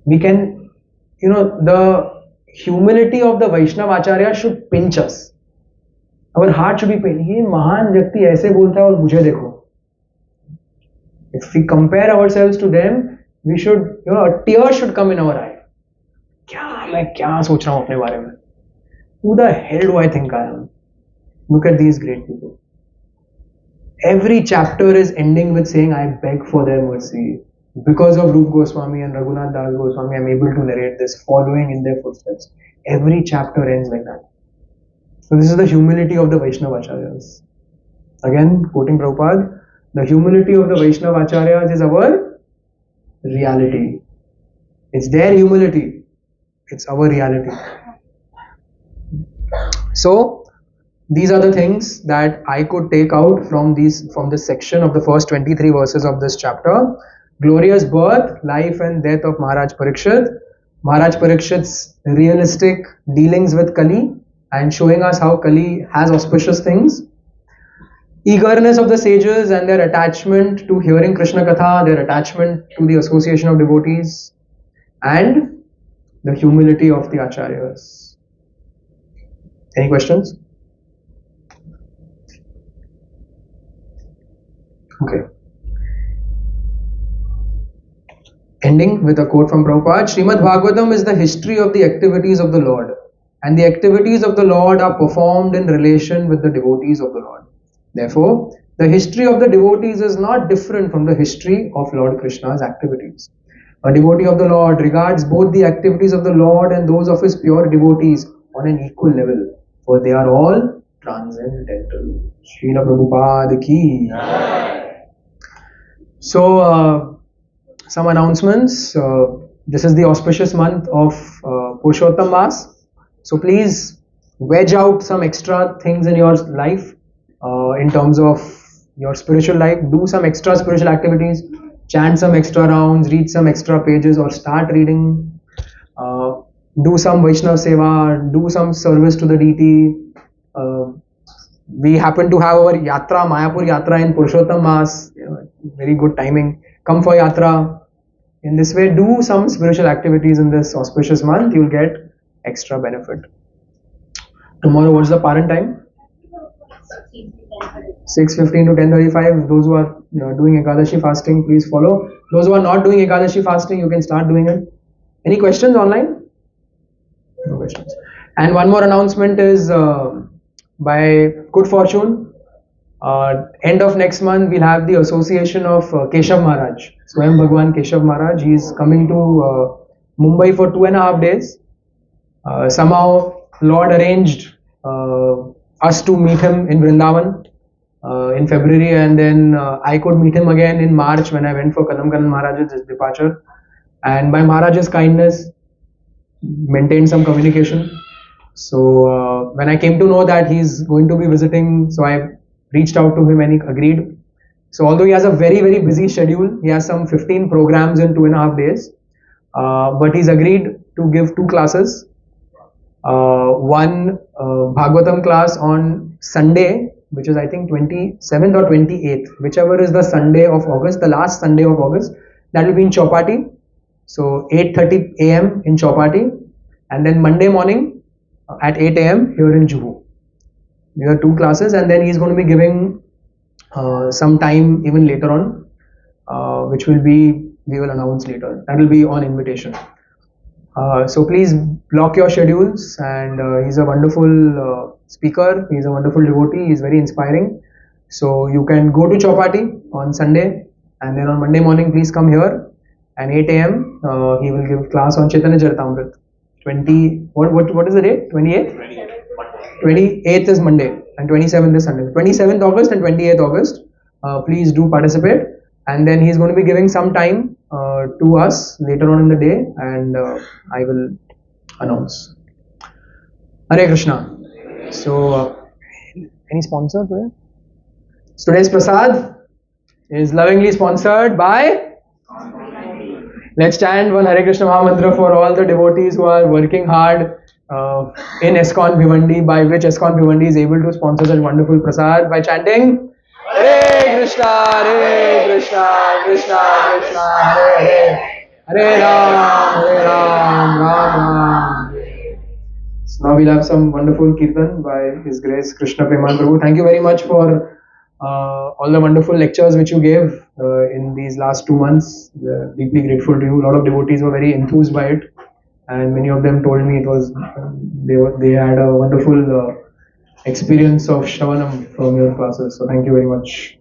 We can, the humility of the Vaishnava Acharya should pinch us. Our heart should be pained. ये महान व्यक्ति ऐसे बोलता है और मुझे देखो. If we compare ourselves to them, we should, a tear should come in our eye. मैं क्या सोच रहा हूँ अपने बारे में? Who the hell do I think I am? Look at these great people. Every chapter is ending with saying, I beg for their mercy. Because of Rup Goswami and Raghunath Das Goswami, I am able to narrate this, following in their footsteps. Every chapter ends like that. So this is the humility of the Vaishnava Acharyas. Again, quoting Prabhupada, the humility of the Vaishnava Acharyas is our reality. It's their humility. It's our reality. So, these are the things that I could take out from this section of the first 23 verses of this chapter. Glorious birth, life and death of Maharaj Parikshit. Maharaj Parikshit's realistic dealings with Kali and showing us how Kali has auspicious things. Eagerness of the sages and their attachment to hearing Krishna Katha, their attachment to the association of devotees, and the humility of the Acharyas. Any questions? Okay. Ending with a quote from Prabhupada, Srimad Bhagavatam is the history of the activities of the Lord, and the activities of the Lord are performed in relation with the devotees of the Lord. Therefore, the history of the devotees is not different from the history of Lord Krishna's activities. A devotee of the Lord regards both the activities of the Lord and those of his pure devotees on an equal level, for they are all transcendental. Srila Prabhupada ki. So, some announcements. This is the auspicious month of Purushottam Mass. So please wedge out some extra things in your life in terms of your spiritual life. Do some extra spiritual activities. Chant some extra rounds. Read some extra pages or start reading. Do some Vaishnav Seva. Do some service to the deity. We happen to have our Yatra, Mayapur Yatra in Purushottam Mass. Very good timing. Come for Yatra. In this way, do some spiritual activities in this auspicious month. You'll get extra benefit. Tomorrow, what's the parent time? 6:15 to 10:35. Those who are doing Ekadashi fasting, please follow. Those who are not doing Ekadashi fasting, you can start doing it. Any questions online? No questions. And one more announcement is by good fortune, end of next month, we'll have the association of Keshav Maharaj. Swayam Bhagwan Keshav Maharaj. He is coming to Mumbai for 2.5 days. Somehow, Lord arranged us to meet him in Vrindavan in February, and then I could meet him again in March when I went for Kadam Kanan Maharaj's departure. And by Maharaj's kindness, maintained some communication. So when I came to know that he's going to be visiting, so I reached out to him and he agreed. So although he has a very, very busy schedule, he has some 15 programs in 2.5 days, but he's agreed to give 2 classes. One Bhagavatam class on Sunday, which is I think 27th or 28th, whichever is the Sunday of August, the last Sunday of August, that will be in Chowpatty. So 8:30 a.m. in Chowpatty, and then Monday morning at 8 a.m. here in Juhu. These are 2 classes, and then he's going to be giving some time even later on, which we will announce later. That will be on invitation. So please block your schedules, and he's a wonderful speaker. He's a wonderful devotee. He's very inspiring. So you can go to Chowpatty on Sunday, and then on Monday morning, please come here. And 8 a.m. He will give class on Chaitanya Charitamrita. What is the date? 28th? 28th is Monday and 27th is Sunday. 27th August and 28th August. Please do participate. And then he's going to be giving some time to us later on in the day, and I will announce. Hare Krishna. So, any sponsor today? Today's prasad is lovingly sponsored by. Let's chant one Hare Krishna Mahamantra for all the devotees who are working hard in ISKCON Bhivandi, by which ISKCON Bhivandi is able to sponsor such wonderful prasad by chanting Hare Krishna, Krishna Krishna, Hare Hare, Hare Ram, Ram Ram. So now we'll have some wonderful kirtan by His Grace Krishna Preman Prabhu. Thank you very much for all the wonderful lectures which you gave in these last 2 months. Deeply grateful to you. A lot of devotees were very enthused by it, and many of them told me it was they had a wonderful experience of Shravanam from your classes. So thank you very much.